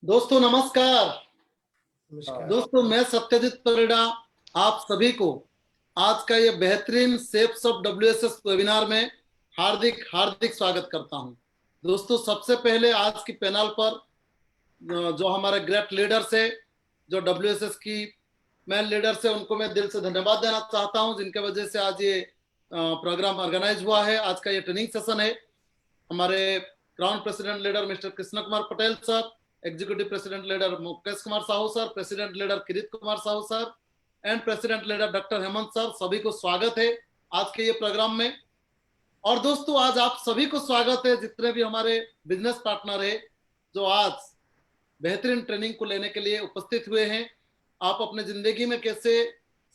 दोस्तों नमस्कार। नमस्कार। दोस्तों मैं सत्यजीत परिड़ा आप सभी को आज का ये बेहतरीन सेफ्स ऑफ WSS वेबिनार में हार्दिक हार्दिक स्वागत करता हूं। दोस्तों सबसे पहले आज की पैनल पर जो हमारे ग्रेट लीडर्स है, जो WSS की मेन लीडर्स है, उनको मैं दिल से धन्यवाद देना चाहता हूं, जिनके वजह से आज ये प्रोग्राम ऑर्गेनाइज हुआ है। आज का ये ट्रेनिंग सेशन है। हमारे crown president leader mister Krishna Kumar Patel sir, executive president leader Mukesh Kumar Sahu sir, president leader Kirit Kumar Sahu sir and president leader doctor Hemant sir, सभी को स्वागत है आज के ये प्रोग्राम में। और दोस्तों आज आप सभी को स्वागत है, जितने भी हमारे बिजनेस पार्टनर है जो आज बेहतरीन ट्रेनिंग को लेने के लिए उपस्थित हुए हैं। आप अपने जिंदगी में कैसे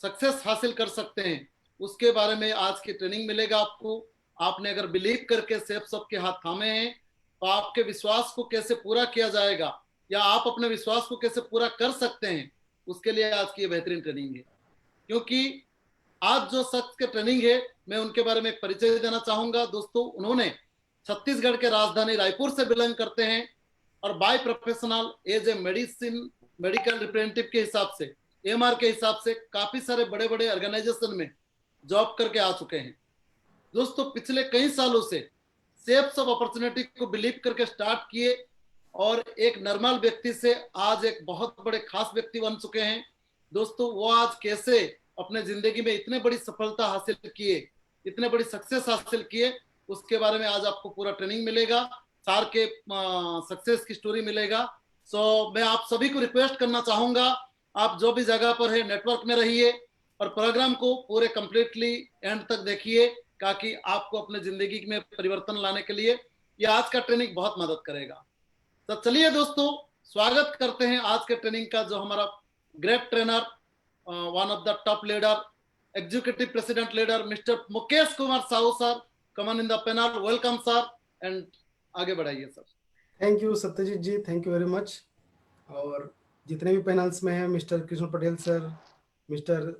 सक्सेस हासिल कर सकते हैं उसके बारे में आज की ट्रेनिंग मिलेगा आपको। आपने अगर बिलीव करके सेफ सबके हाथ थामे हैं तो आपके विश्वास को कैसे पूरा किया जाएगा या आप अपने विश्वास को कैसे पूरा कर सकते हैं, उसके लिए आज की ये बेहतरीन ट्रेनिंग है। क्योंकि आज जो शख्स के ट्रेनिंग है मैं उनके बारे में एक परिचय देना चाहूंगा। दोस्तों उन्होंने छत्तीसगढ़ के राजधानी रायपुर से बिलोंग करते हैं और by professional as a medical representative के हिसाब से, AMR के हिसाब से काफी सारे बड़े बड़े ऑर्गेनाइजेशन में जॉब करके आ चुके हैं। दोस्तों पिछले कई सालों से सेफ्स ऑफ अपॉर्चुनिटी को बिलीव करके स्टार्ट किए और एक नॉर्मल व्यक्ति से आज एक बहुत बड़े खास व्यक्ति बन चुके हैं। दोस्तों वो आज कैसे अपने जिंदगी में इतने बड़ी सफलता हासिल किए, इतने बड़ी सक्सेस हासिल किए, उसके बारे में आज आपको पूरा ट्रेनिंग मिलेगा, सार के सक्सेस की स्टोरी मिलेगा। सो मैं आप सभी को रिक्वेस्ट करना चाहूंगा, आप जो भी जगह पर है नेटवर्क में रहिए और प्रोग्राम को पूरे कंप्लीटली एंड तक देखिए, ताकि आपको अपने जिंदगी में परिवर्तन लाने के लिए ये आज का ट्रेनिंग बहुत मदद करेगा। तो चलिए दोस्तों स्वागत करते हैं आज के ट्रेनिंग का, जो हमारा great trainer, one of the top leader, executive president leader mister Mukesh Kumar Sahu sir. Come in the panel, welcome sir and आगे बढ़ाइए sir. Thank you Satyajit ji, thank you very much. और जितने भी पैनल्स में हैं, mister Krishna Patel sir, mister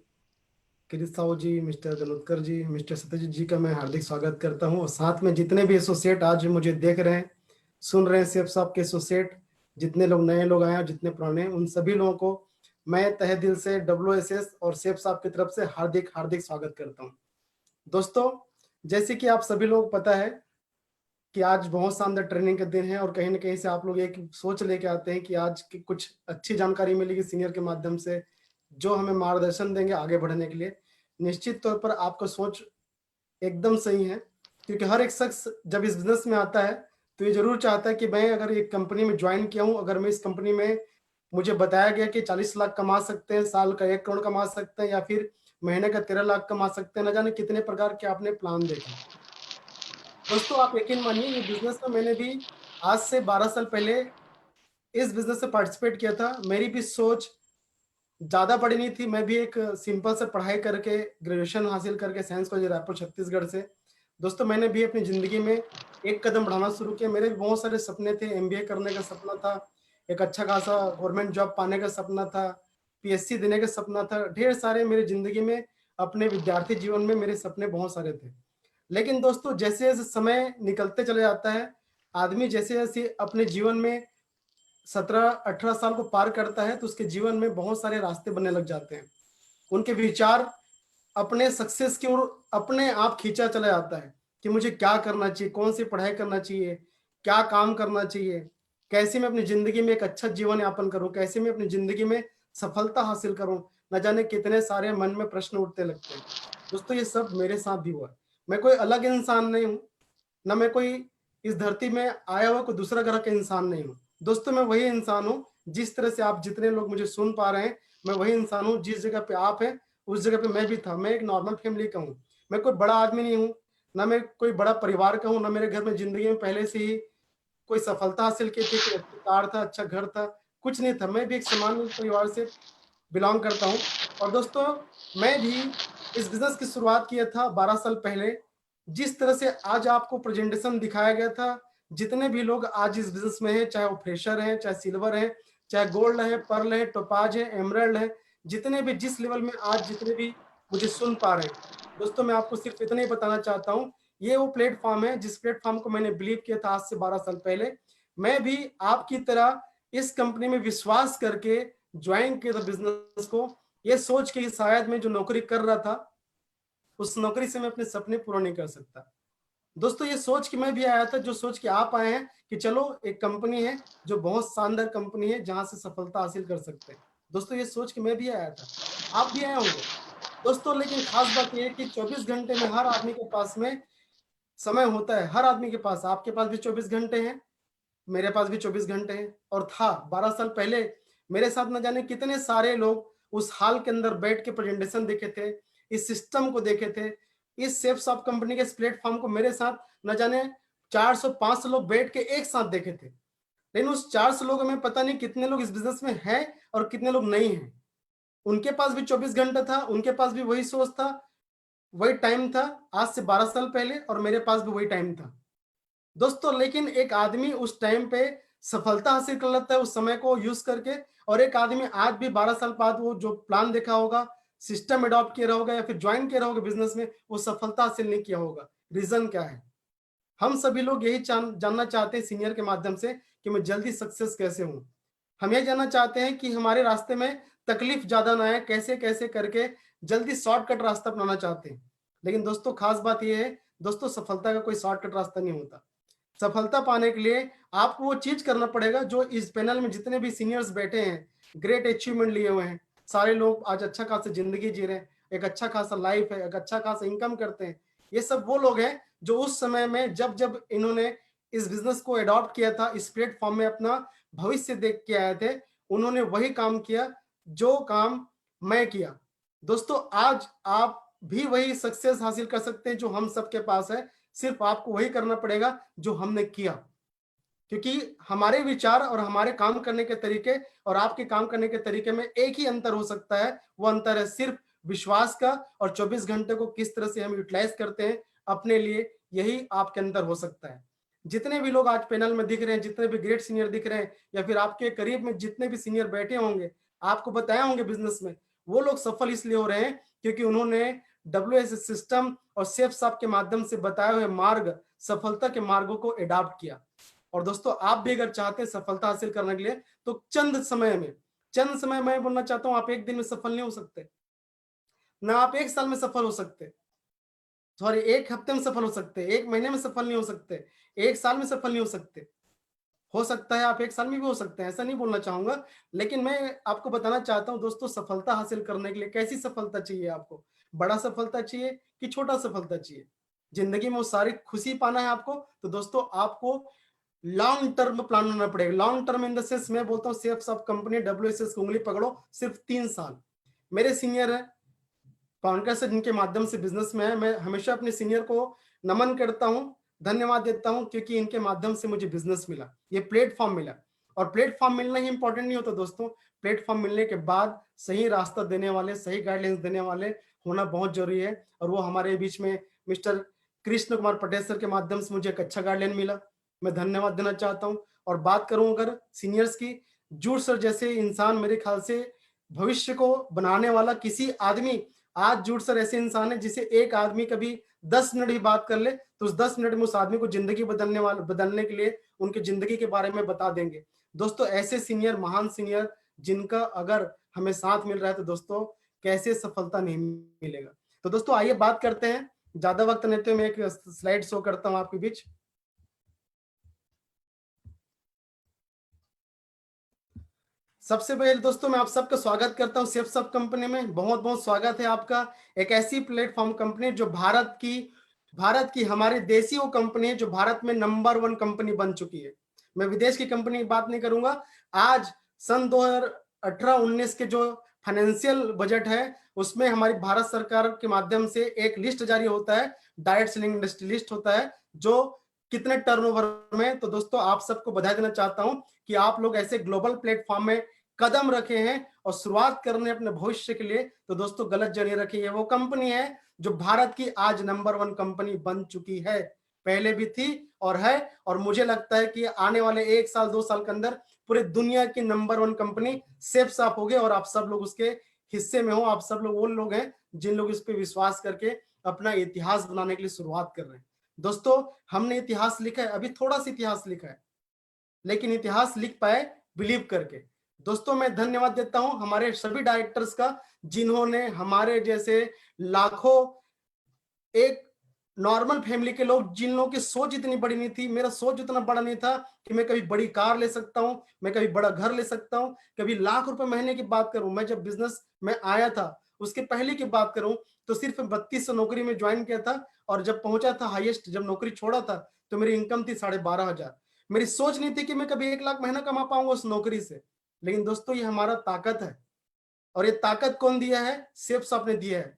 Kirit Sahu ji, mister Ganotkar ji, mister Satyajit ji का मैं हार्दिक स्वागत करता हूं। और साथ में जितने भी एसोसिएट आज मुझे देख रहे हैं, सुन रहे हैं, सेफ साहब के एसोसिएट, जितने लोग नए लोग आए हैं, जितने पुराने हैं, उन सभी लोगों को मैं तहे दिल से WSS और सेफ साहब की तरफ से हार्दिक हार्दिक स्वागत करता हूँ। दोस्तों जैसे कि आप सभी लोग पता है कि आज बहुत शानदार ट्रेनिंग का दिन है और कहीं ना कहीं से आप लोग एक सोच लेके आते हैं कि आज की कुछ अच्छी जानकारी मिलेगी सीनियर के माध्यम से, जो हमें मार्गदर्शन देंगे आगे बढ़ने के लिए। निश्चित तौर पर आपका सोच एकदम सही है, क्योंकि हर एक शख्स जब इस बिजनेस में आता है तो ये जरूर चाहता है कि मैं अगर एक कंपनी में ज्वाइन किया हूँ, अगर मैं इस कंपनी में मुझे बताया गया कि 40 लाख कमा सकते हैं, साल का 1 करोड़ कमा सकते हैं, या फिर महीने का 13 लाख कमा सकते हैं, न जाने कितने प्रकार के आपने प्लान देखे। दोस्तों आप यकीन मानिए, ये बिजनेस में मैंने भी आज से 12 साल पहले इस बिजनेस से पार्टिसिपेट किया था। मेरी भी सोच ज्यादा बड़ी नहीं थी, मैं भी एक सिंपल से पढ़ाई करके ग्रेजुएशन हासिल करके साइंस कॉलेज रायपुर छत्तीसगढ़ से, दोस्तों मैंने भी अपनी जिंदगी में एक कदम बढ़ाना शुरू किया। मेरे भी बहुत सारे सपने थे, MBA करने का सपना था, एक अच्छा खासा गवर्नमेंट जॉब पाने का सपना था, PSC देने का सपना था, ढेर सारे मेरी जिंदगी में, अपने विद्यार्थी जीवन में मेरे सपने बहुत सारे थे। लेकिन दोस्तों जैसे जैसे समय निकलते चले जाता है, आदमी जैसे जैसे अपने जीवन में 17-18 साल को पार करता है, तो उसके जीवन में बहुत सारे रास्ते बनने लग जाते हैं। उनके विचार अपने सक्सेस की ओर अपने आप खींचा चला जाता है कि मुझे क्या करना चाहिए, कौन सी पढ़ाई करना चाहिए, क्या काम करना चाहिए, कैसे मैं अपनी जिंदगी में एक अच्छा जीवन यापन करूं, कैसे मैं अपनी जिंदगी में सफलता हासिल करूं, न जाने कितने सारे मन में प्रश्न उठते लगते हैं। दोस्तों ये सब मेरे साथ भी हुआ है। मैं कोई अलग इंसान नहीं हूँ, ना मैं कोई इस धरती में आया हुआ कोई दूसरा ग्रह का इंसान नहीं हूँ। दोस्तों मैं वही इंसान हूँ, जिस तरह से आप जितने लोग मुझे सुन पा रहे हैं, मैं वही इंसान हूँ। जिस जगह पे आप हैं उस जगह पे मैं भी था। मैं एक नॉर्मल फैमिली का हूँ, मैं कोई बड़ा आदमी नहीं हूँ, ना मैं कोई बड़ा परिवार का हूँ, ना मेरे घर में जिंदगी में पहले से ही कोई सफलता हासिल की थी, कोई अच्छी कार था, अच्छा घर था, कुछ नहीं था। मैं भी एक सामान्य परिवार से बिलोंग करता हूँ। और दोस्तों मैं भी इस बिजनेस की शुरुआत किया था 12 साल पहले। जिस तरह से आज आपको प्रेजेंटेशन दिखाया गया था, जितने भी लोग आज इस बिजनेस में हैं, चाहे वो फ्रेशर हैं, चाहे सिल्वर हैं, चाहे गोल्ड है, पर्ल है, टोपाज है, एमराल्ड है, जितने भी जिस लेवल में आज जितने भी मुझे सुन पा रहे हैं, दोस्तों मैं आपको सिर्फ इतना ही बताना चाहता हूँ, ये वो प्लेटफॉर्म है जिस प्लेटफॉर्म को मैंने बिलीव किया था आज से 12 साल पहले। मैं भी आपकी तरह इस कंपनी में विश्वास करके ज्वाइन किया था बिजनेस को, ये सोच के शायद मैं जो नौकरी कर रहा था उस नौकरी से मैं अपने सपने पूरा नहीं कर सकता। दोस्तों ये सोच के मैं भी आया था, जो सोच के आप आए हैं कि चलो एक कंपनी है जो बहुत शानदार कंपनी है जहां से सफलता हासिल कर सकते हैं। दोस्तों ये सोच के मैं भी आया था, आप भी आए होंगे दोस्तों। लेकिन खास बात यह है कि 24 घंटे में हर आदमी के पास में समय होता है, हर आदमी के पास, आपके पास भी 24 घंटे हैं, मेरे पास भी 24 घंटे हैं। और था 12 साल पहले मेरे साथ न जाने कितने सारे लोग उस हाल के अंदर बैठ के प्रेजेंटेशन देखे थे, इस सिस्टम को देखे थे, इस सेफ सॉफ्ट कंपनी के इस प्लेटफॉर्म को मेरे साथ न जाने 400-500 लोग बैठ के एक साथ देखे थे। लेकिन उस 400 लोगों में पता नहीं कितने लोग इस बिजनेस में हैं और कितने लोग नहीं हैं। उनके पास भी 24 घंटा था, उनके पास भी वही सोच था, वही टाइम था आज से 12 साल पहले, और मेरे पास भी वही टाइम था दोस्तों। लेकिन एक आदमी उस टाइम पे सफलता हासिल कर लेता है उस समय को यूज करके, और एक आदमी आज भी 12 साल बाद वो जो प्लान देखा होगा, सिस्टम अडॉप्ट किया होगा या फिर ज्वाइन किया होगा बिजनेस में, वो सफलता हासिल नहीं किया होगा। रीजन क्या है? हम सभी लोग यही जानना चाहते हैं सीनियर के माध्यम से कि मैं जल्दी सक्सेस कैसे हूं। हम ये जानना चाहते हैं कि हमारे रास्ते में तकलीफ ज्यादा ना आए, कैसे कैसे करके जल्दी शॉर्टकट रास्ता अपनाना चाहते हैं। लेकिन दोस्तों खास बात यह है दोस्तों, सफलता का कोई शॉर्टकट रास्ता नहीं होता। सफलता पाने के लिए आपको वो चीज करना पड़ेगा जो इस पैनल में जितने भी सीनियर्स बैठे हैं, ग्रेट अचीवमेंट लिए हुए हैं, सारे लोग आज अच्छा खासा जिंदगी जी रहे हैं, एक अच्छा खासा लाइफ है, एक अच्छा खासा इनकम करते हैं। ये सब वो लोग हैं जो उस समय में जब जब इन्होंने इस बिजनेस को अडॉप्ट किया था, इस प्लेटफॉर्म में अपना भविष्य देख के आए थे, उन्होंने वही काम किया जो काम मैं किया। दोस्तों आज आप भी वही सक्सेस हासिल कर सकते हैं जो हम सबके पास है, सिर्फ आपको वही करना पड़ेगा जो हमने किया। क्योंकि हमारे विचार और हमारे काम करने के तरीके और आपके काम करने के तरीके में एक ही अंतर हो सकता है, वो अंतर है सिर्फ विश्वास का, और 24 घंटे को किस तरह से हम यूटिलाइज करते हैं अपने लिए, यही आपके अंदर हो सकता है। जितने भी लोग आज पैनल में दिख रहे हैं, जितने भी ग्रेट सीनियर दिख रहे हैं, या फिर आपके करीब में जितने भी सीनियर बैठे होंगे, आपको बताया होंगे बिजनेस में, वो लोग सफल इसलिए हो रहे हैं क्योंकि उन्होंने WS सिस्टम और सेफ साप के माध्यम से बताए हुए मार्ग, सफलता के मार्गों को अडॉप्ट किया। और दोस्तों आप भी अगर चाहते हैं सफलता हासिल करने के लिए, तो चंद समय मैं बोलना चाहता हूं, आप एक दिन में सफल नहीं हो सकते, ना आप एक साल में सफल हो सकते, सॉरी एक हफ्ते में सफल हो सकते, एक महीने में सफल नहीं हो सकते, एक साल में सफल नहीं हो सकते। हो सकता है आप एक साल में भी हो सकते हैं, ऐसा नहीं बोलना चाहूंगा, लेकिन मैं आपको बताना चाहता हूं दोस्तों, सफलता हासिल करने के लिए कैसी सफलता चाहिए आपको? बड़ा सफलता चाहिए कि छोटा सफलता चाहिए? जिंदगी में वो सारी खुशी पाना है आपको, तो दोस्तों आपको लॉन्ग टर्म प्लान बनाना पड़ेगा। Long term in the sense मैं बोलता हूँ सेफ सब कंपनी WSS की उंगली पकड़ो, सिर्फ 3 साल। मेरे सीनियर है पाउंडकर से, जिनके माध्यम से बिजनेस में है, मैं हमेशा अपने सीनियर को नमन करता हूं, धन्यवाद देता हूं, क्योंकि इनके माध्यम से मुझे बिजनेस मिला, ये प्लेटफॉर्म मिला। और प्लेटफॉर्म मिलना ही इंपॉर्टेंट नहीं होता दोस्तों, प्लेटफॉर्म मिलने के बाद सही रास्ता देने वाले, सही गाइडलाइंस देने वाले होना बहुत जरूरी है। और वो हमारे बीच में मिस्टर कृष्ण कुमार पटेल सर के माध्यम से मुझे एक अच्छा गाइडलाइन मिला, मैं धन्यवाद देना चाहता हूँ। और बात करूं अगर सीनियर्स की, जूड़ सर जैसे इंसान मेरे ख्याल से भविष्य को बनाने वाला किसी आदमी, आज जूड़ सर ऐसे इंसान है जिसे एक आदमी कभी 10 मिनट भी बात कर ले तो उस 10 मिनट में उस आदमी को जिंदगी बदलने के लिए उनकी जिंदगी के बारे में बता देंगे। दोस्तों ऐसे सीनियर, महान सीनियर जिनका अगर हमें साथ मिल रहा है, तो दोस्तों कैसे सफलता नहीं मिलेगा। तो दोस्तों आइए बात करते हैं, ज्यादा वक्त लेते हुए मैं एक स्लाइड शो करता हूं आपके बीच। सबसे पहले दोस्तों मैं आप सबका स्वागत करता हूं सेफ सब कंपनी में, बहुत बहुत स्वागत है आपका। एक ऐसी प्लेटफॉर्म कंपनी जो भारत की हमारे देसी वो कंपनी है जो भारत में नंबर 1 कंपनी बन चुकी है। मैं विदेश की कंपनी की बात नहीं करूंगा। आज सन 2018-19 के जो फाइनेंशियल बजट है उसमें हमारी भारत सरकार के माध्यम से एक लिस्ट जारी होता है, डायरेक्ट सेलिंग इंडस्ट्री लिस्ट होता है, जो कितने टर्नओवर में। तो दोस्तों आप सबको बधाई देना चाहता हूं कि आप लोग ऐसे ग्लोबल प्लेटफॉर्म में कदम रखे हैं और शुरुआत करने अपने भविष्य के लिए। तो दोस्तों गलत जगह रखी है, वो कंपनी है जो भारत की आज नंबर 1 कंपनी बन चुकी है, पहले भी थी और है, और मुझे लगता है कि आने वाले 1 साल 2 साल के अंदर पूरे दुनिया की नंबर 1 कंपनी सेफ साफ हो गई, और आप सब लोग उसके हिस्से में हो। आप सब लोग वो लोग हैं जिन लोग इस पे विश्वास करके अपना इतिहास बनाने के लिए शुरुआत कर रहे हैं। दोस्तों हमने इतिहास लिखा है, अभी थोड़ा सा इतिहास लिखा है, लेकिन इतिहास लिख पाए बिलीव करके। दोस्तों मैं धन्यवाद देता हूं हमारे सभी डायरेक्टर्स का, जिन्होंने हमारे जैसे लाखों एक नॉर्मल फैमिली के लोग, जिन लोगों की सोच इतनी बड़ी नहीं थी, मेरा सोच इतना बड़ा नहीं था कि मैं कभी बड़ी कार ले सकता हूं, मैं कभी बड़ा घर ले सकता हूं, कभी लाख रुपए महीने की बात करूं। मैं जब बिजनेस में आया था उसके पहले की बात करूं तो सिर्फ 3200 नौकरी में ज्वाइन किया था, और जब पहुंचा था हाईएस्ट, जब नौकरी छोड़ा था तो मेरी इनकम थी 12,500। मेरी सोच नहीं थी कि मैं कभी 1 लाख महीना कमा पाऊंगा उस नौकरी से। लेकिन दोस्तों ये हमारा ताकत है, और ये ताकत कौन दिया है? सेफ साहब ने दिया है।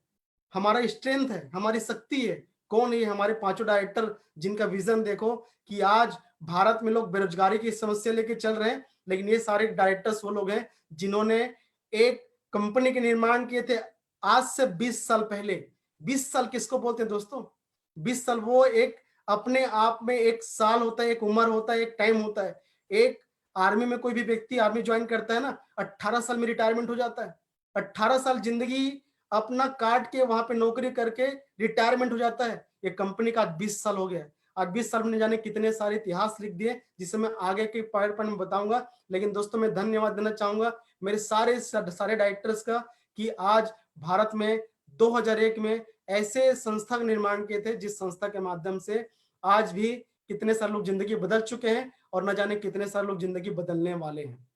हमारा स्ट्रेंथ है, हमारी शक्ति है। कौन है? हमारे पांचों डायरेक्टर, जिनका विजन देखो कि आज भारत में लोग बेरोजगारी की समस्या लेके चल रहे हैं, लेकिन ये सारे डायरेक्टर्स वो लोग हैं जिन्होंने एक कंपनी के निर्माण किए थे आज से 20 साल पहले। 20 साल किसको बोलते हैं दोस्तों? 20 साल वो एक अपने आप में एक साल होता है, एक उम्र होता है, एक टाइम होता है। एक आर्मी में कोई भी व्यक्ति आर्मी ज्वाइन करता है ना, 18 साल में रिटायरमेंट हो जाता है। 18 साल जिंदगी अपना काट के वहां पे नौकरी करके रिटायरमेंट हो जाता है। ये कंपनी का आज 20 साल हो गया है। आज 20 साल में जाने कितने सारे इतिहास लिख दिए, जिसे मैं आगे के पावर पॉइंट में बताऊंगा। लेकिन दोस्तों मैं धन्यवाद देना चाहूंगा मेरे सारे डायरेक्टर्स का, कि आज भारत में 2001 में ऐसे संस्था का निर्माण किए थे, जिस संस्था के माध्यम से आज भी कितने सारे लोग जिंदगी बदल चुके हैं, और न जाने कितने सारे लोग जिंदगी बदलने वाले हैं।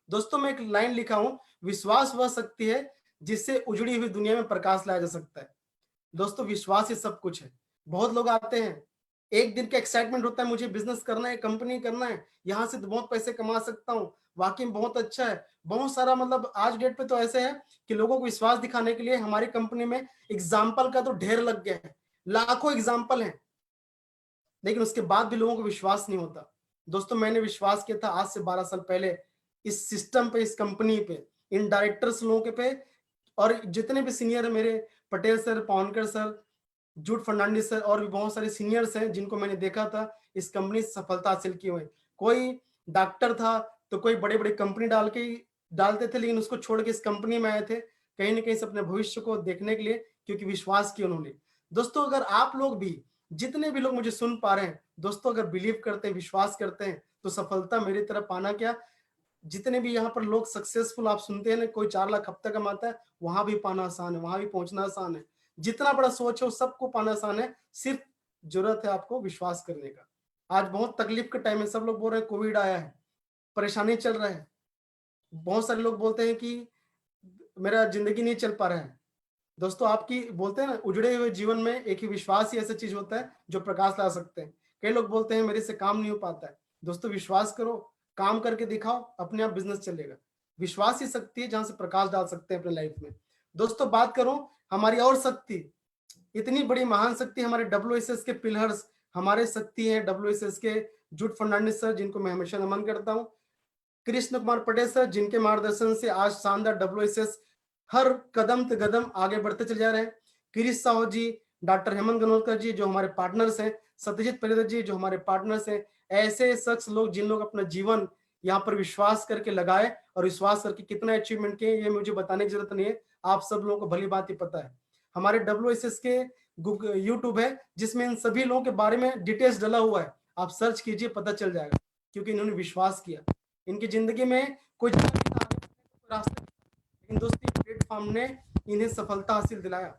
दोस्तों मैं एक लाइन लिखा हूं, विश्वास वह शक्ति है जिससे उजड़ी हुई दुनिया में प्रकाश लाया जा सकता है। दोस्तों विश्वास ही सब कुछ है। बहुत लोग आते हैं, एक दिन का एक्साइटमेंट होता है, मुझे बिजनेस करना है, कंपनी करना है, यहां से तो बहुत पैसे कमा सकता हूँ, वाकई में बहुत अच्छा है, बहुत सारा, मतलब आज डेट पे तो ऐसे है कि लोगों को विश्वास दिखाने के लिए हमारी कंपनी में एग्जाम्पल का तो ढेर लग गया है, लाखों एग्जाम्पल है, लेकिन उसके बाद भी लोगों को विश्वास नहीं होता। दोस्तों मैंने विश्वास किया था आज से 12 साल पहले इस सिस्टम पे, इस कंपनी पे, इन डायरेक्टर्स लोगों के पे, और जितने भी सीनियर है मेरे, Patel sir, Pawankar sir, Jude Fernandes sir, और भी बहुत सारे सीनियर्स हैं जिनको मैंने देखा था इस कंपनी से सफलता हासिल किए हुए। कोई डॉक्टर था तो कोई बड़े बड़े कंपनी डालते थे, लेकिन उसको छोड़ के इस कंपनी में आए थे कहीं ना कहीं से अपने भविष्य को देखने के लिए, क्योंकि विश्वास किया उन्होंने। दोस्तों अगर आप लोग भी, जितने भी लोग मुझे सुन पा रहे हैं दोस्तों, अगर बिलीव करते हैं, विश्वास करते हैं, तो सफलता मेरी तरफ पाना क्या, जितने भी यहाँ पर लोग सक्सेसफुल आप सुनते हैं ना, कोई 4 लाख हफ्ते कमाता है, वहां भी पाना आसान है, वहां भी पहुंचना आसान है। जितना बड़ा सोच है वो सबको पाना आसान है, सिर्फ जरूरत है आपको विश्वास करने का। आज बहुत तकलीफ का टाइम है, सब लोग बोल रहे हैं कोविड आया है, परेशानी चल रहा है, बहुत सारे लोग बोलते हैं कि मेरा जिंदगी नहीं चल पा रहा है। दोस्तों आपकी बोलते हैं ना, उजड़े हुए जीवन में एक ही विश्वास ही ऐसा चीज होता है जो प्रकाश ला सकते हैं। कई लोग बोलते हैं मेरे से काम नहीं हो पाता है। दोस्तों विश्वास करो, काम करके दिखाओ, अपने आप बिजनेस चलेगा। विश्वास ही शक्ति है जहां से प्रकाश डाल सकते हैं अपने लाइफ में। दोस्तों बात करूं हमारी और शक्ति, इतनी बड़ी महान शक्ति, हमारे डब्ल्यूएसएस के पिलर्स, हमारे शक्ति है डब्ल्यूएसएस के जूट फर्नांडिस सर, जिनको मैं हमेशा नमन करता हूं, कृष्ण कुमार पटेल सर, जिनके मार्गदर्शन से आज शानदार डब्ल्यूएसएस हर कदम ते कदम आगे बढ़ते चले जा रहे हैं, गिरीश साहू जी, डॉक्टर हेमंत गनोलकर जी जो हमारे पार्टनर्स हैं, सत्यजीत परिदर जी जो हमारे पार्टनर्स हैं, ऐसे शख्स लोग जिन लोग अपना जीवन यहाँ पर विश्वास करके लगाए, और विश्वास करके कितना अचीवमेंट किए ये मुझे बताने की जरूरत नहीं है, आप सब लोगों को भली बात ही पता है। हमारे डब्ल्यूएसएस के यूट्यूब है जिसमें इन सभी लोगों के बारे में डिटेल्स डला हुआ है, आप सर्च कीजिए, पता चल जाएगा, क्योंकि इन्होंने विश्वास किया। इनकी जिंदगी में कोई रास्ता, लेकिन दोस्तों प्लेटफॉर्म ने इन्हें सफलता हासिल दिलाया,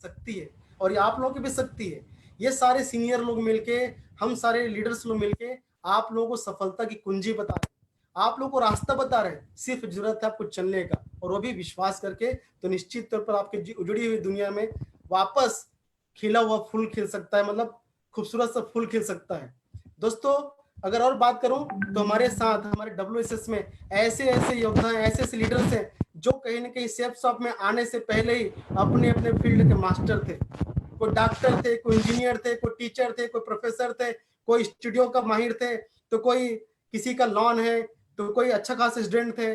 शक्ति है, और ये आप लोगों की भी शक्ति है। ये सारे सीनियर लोग मिलके, हम सारे लीडर्स लोग मिलके आप लोगों को सफलता की कुंजी बता रहे हैं, आप लोगों को रास्ता बता रहे हैं, सिर्फ जरूरत है आपको चलने का, और वो भी विश्वास करके। तो निश्चित तौर पर आपकी उजड़ी हुई दुनिया में वापस खिला हुआ फूल खिल सकता है, मतलब खूबसूरत सा फूल खिल सकता है। दोस्तों अगर और बात करूं तो हमारे साथ हमारे डब्ल्यूएसएस में ऐसे ऐसे योद्धा, ऐसे ऐसे लीडर्स हैं जो कहीं ना कहीं सेफ शॉप में आने से पहले ही अपने अपने फील्ड के मास्टर थे। कोई डॉक्टर थे, कोई इंजीनियर थे, कोई टीचर थे, कोई प्रोफेसर थे, कोई स्टूडियो का माहिर थे, तो कोई किसी का लॉन है, तो कोई अच्छा खासा स्टूडेंट थे,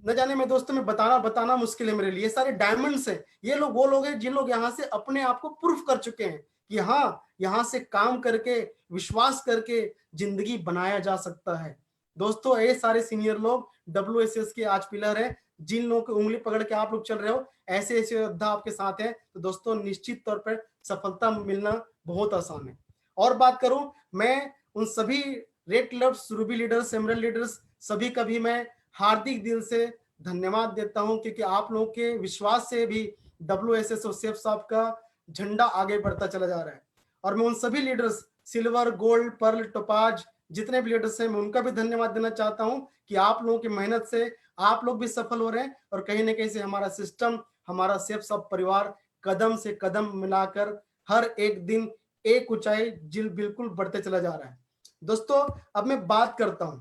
न जाने में दोस्तों में बताना मुश्किल है मेरे लिए। ये सारे डायमंड्स हैं, ये लोग वो लोग हैं जिन लोग यहाँ से अपने आप को प्रूफ कर चुके हैं कि हाँ यहाँ से काम करके, विश्वास करके जिंदगी बनाया जा सकता है। दोस्तों ये सारे सीनियर लोग डब्ल्यूएसएस के आज पिलर है, जिन लोगों की उंगली पकड़ के आप लोग चल रहे हो, ऐसे ऐसे योद्धा आपके साथ हैं, तो दोस्तों निश्चित तौर पर सफलता मिलना बहुत आसान है। और बात करूं मैं उन सभी red clubs, Ruby leaders, emerald leaders, सभी का भी मैं हार्दिक दिल से धन्यवाद देता हूं, क्योंकि आप लोगों के विश्वास से भी WSS और सेफ साहब का झंडा आगे बढ़ता चला जा रहा है। और मैं उन सभी leaders, silver, gold, pearl, topaz, जितने भी लीडर्स हैं, मैं उनका भी धन्यवाद देना चाहता हूं कि आप लोगों की मेहनत से आप लोग भी सफल हो रहे हैं, और कहीं ना कहीं से हमारा सिस्टम, हमारा सेफ साहब परिवार कदम से कदम मिलाकर हर एक दिन एक ऊंचाई बिल्कुल बढ़ते चला जा रहा है। दोस्तों, अब मैं बात करता हूं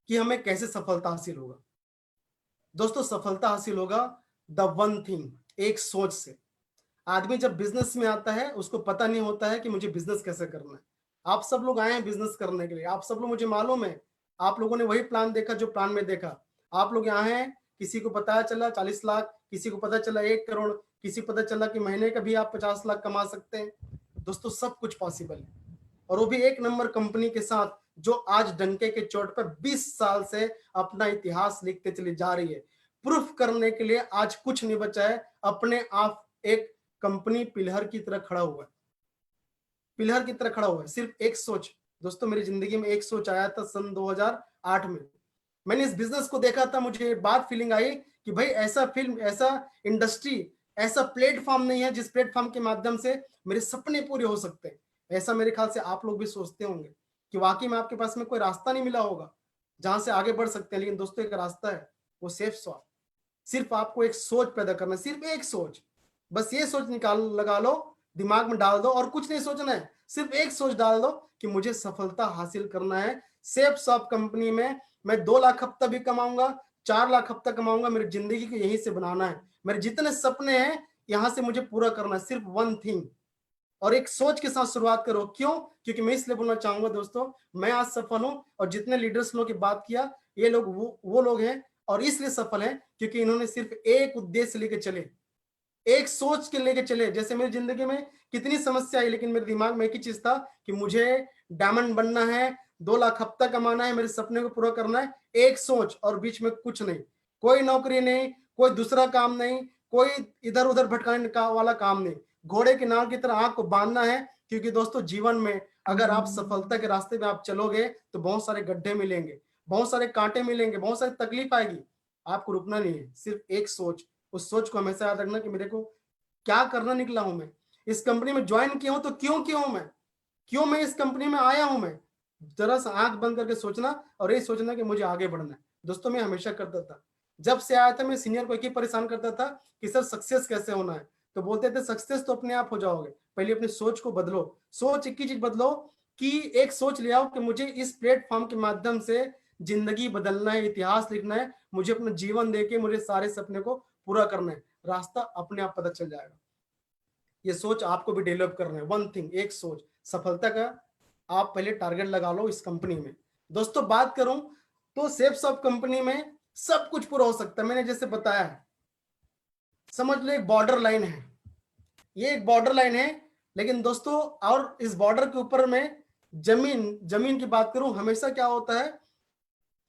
कि हमें कैसे सफलता हासिल होगा। दोस्तों, सफलता हासिल होगा द वन थिंग, एक सोच से। आदमी जब बिजनेस में आता है, उसको पता नहीं होता है कि मुझे बिजनेस कैसे करना है। आप सब लोग आए हैं बिजनेस करने के लिए, आप सब लोग, मुझे मालूम है आप लोगों ने वही प्लान देखा जो प्लान में देखा। आप लोग यहाँ हैं, किसी को पता चला 40 लाख, किसी को पता चला 1 करोड़, किसी को पता चला कि महीने का भी आप 50 लाख कमा सकते हैं। दोस्तों, सब कुछ पॉसिबल है, और वो भी एक नंबर कंपनी के साथ, जो आज डंके के चोट पर 20 साल से अपना इतिहास लिखते चली जा रही है। प्रूफ करने के लिए आज कुछ नहीं बचा है, अपने आप एक कंपनी पिलर की तरह खड़ा हुआ है, पिलर की तरह खड़ा हुआ है। सिर्फ एक सोच। दोस्तों, मेरी जिंदगी में एक सोच आया था सन 2008 में। मैंने इस बिजनेस को देखा था, मुझे बात फीलिंग आई कि भाई ऐसा फिल्म, ऐसा इंडस्ट्री, ऐसा प्लेटफॉर्म नहीं है जिस प्लेटफॉर्म के माध्यम से मेरे सपने पूरे हो सकते हैं। ऐसा मेरे ख्याल से आप लोग भी सोचते होंगे कि वाकई में आपके पास में कोई रास्ता नहीं मिला होगा जहां से आगे बढ़ सकते हैं। लेकिन दोस्तों, एक रास्ता है, वो सेफ स्वैप। सिर्फ आपको एक सोच पैदा करना, सिर्फ एक सोच। बस ये सोच निकाल लगा लो, दिमाग में डाल दो, और कुछ नहीं सोचना है। सिर्फ एक सोच डाल दो कि मुझे सफलता हासिल करना है। सेफ शॉप कंपनी में मैं 2 लाख हफ्ता भी कमाऊंगा, 4 लाख हफ्ता कमाऊंगा, मेरी जिंदगी को यहीं से बनाना है। मेरे जितने सपने हैं यहां से मुझे पूरा करना है, सिर्फ वन थिंग। और एक सोच के साथ शुरुआत करो। क्यों? क्योंकि मैं इसलिए बोलना चाहूंगा दोस्तों, मैं आज सफल हूं, और जितने लीडर्स लोग की बात किया, ये लोग वो लोग हैं, और इसलिए सफल हैं क्योंकि इन्होंने सिर्फ एक उद्देश्य लेके चले, एक सोच के लेके चले। जैसे मेरी जिंदगी में कितनी समस्या आई, लेकिन मेरे दिमाग में एक ही चीज था कि मुझे डायमंड बनना है, 2 लाख हफ्ता कमाना है, मेरे सपने को पूरा करना है। एक सोच, और बीच में कुछ नहीं, कोई नौकरी नहीं, कोई दूसरा काम नहीं, कोई इधर उधर भटकाने का वाला काम नहीं। घोड़े के नाल की तरह आंख को बांधना है, क्योंकि दोस्तों, जीवन में अगर आप सफलता के रास्ते में आप चलोगे तो बहुत सारे गड्ढे मिलेंगे, बहुत सारे कांटे मिलेंगे, बहुत सारी तकलीफ आएगी। आपको रुकना नहीं है, सिर्फ एक सोच। उस सोच को हमेशा याद रखना कि मेरे को क्या करना निकला हूं। मैं इस कंपनी में ज्वाइन किया हूं तो क्यों किया हूं, मैं क्यों मैं इस कंपनी में आया हूं। मैं जरा सा आंख बंद करके सोचना, और ये सोचना कि मुझे आगे बढ़ना है। दोस्तों, मैं हमेशा करता था, जब से आया था मैं सीनियर को एक ही परेशान करता था कि सर सक्सेस कैसे होना है। तो बोलते थे सक्सेस तो अपने आप हो जाओगे, पहले अपनी सोच को बदलो। सोच एक ही चीज बदलो कि एक सोच ले आओ कि मुझे इस प्लेटफॉर्म के माध्यम से जिंदगी बदलना है, इतिहास लिखना है, मुझे अपना जीवन देके मुझे सारे सपने को पूरा करना है। रास्ता अपने आप पता चल जाएगा। ये सोच आपको भी डेवलप करना है, वन थिंग, एक सोच। सफलता का आप पहले टारगेट लगा लो इस कंपनी में। दोस्तों, बात करूं तो सेफ शॉप कंपनी में सब कुछ पूरा हो सकता है। मैंने जैसे बताया है, समझ लो एक बॉर्डर लाइन है, ये एक बॉर्डर लाइन है। लेकिन दोस्तों, और इस बॉर्डर के ऊपर में जमीन की बात करूं, हमेशा क्या होता है,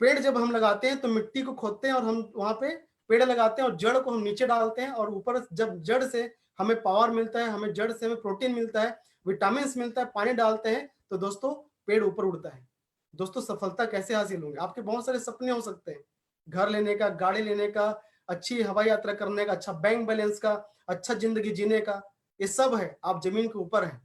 पेड़ जब हम लगाते हैं तो मिट्टी को खोदते हैं, और हम वहां पे पेड़ लगाते हैं, और जड़ को हम नीचे डालते हैं, और ऊपर जब जड़ से हमें पावर मिलता है, हमें जड़ से हमें प्रोटीन मिलता है, विटामिन मिलता है, पानी डालते हैं, तो दोस्तों पेड़ ऊपर उड़ता है। दोस्तों, सफलता कैसे हासिल होंगे? आपके बहुत सारे सपने हो सकते हैं, घर लेने का, गाड़ी लेने का, अच्छी हवाई यात्रा करने का, अच्छा बैंक बैलेंस का, अच्छा जिंदगी जीने का, ये सब है, आप जमीन के ऊपर है।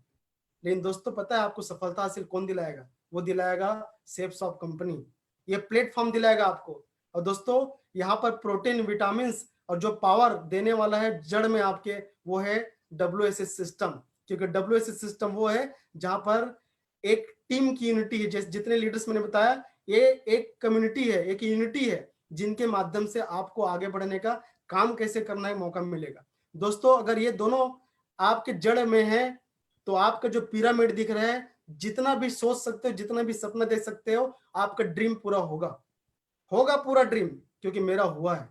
लेकिन दोस्तों, पता है आपको सफलता हासिल कौन दिलाएगा? वो दिलाएगा सेफ शॉप कंपनी। ये प्लेटफॉर्म दिलाएगा आपको। और दोस्तों, यहाँ पर प्रोटीन, विटामिन और जो पावर देने वाला है जड़ में आपके, वो है WSS सिस्टम। क्योंकि WSS सिस्टम वो है जहां पर एक टीम की यूनिटी है। जैसे जितने लीडर्स मैंने बताया, ये एक कम्युनिटी है, एक यूनिटी है, जिनके माध्यम से आपको आगे बढ़ने का, काम कैसे करना है, मौका मिलेगा। दोस्तों, अगर ये दोनों आपके जड़ में है, तो आपका जो पिरामिड दिख रहा है, जितना भी सोच सकते हो, जितना भी सपना देख सकते हो, आपका ड्रीम पूरा होगा, होगा पूरा ड्रीम, क्योंकि मेरा हुआ है।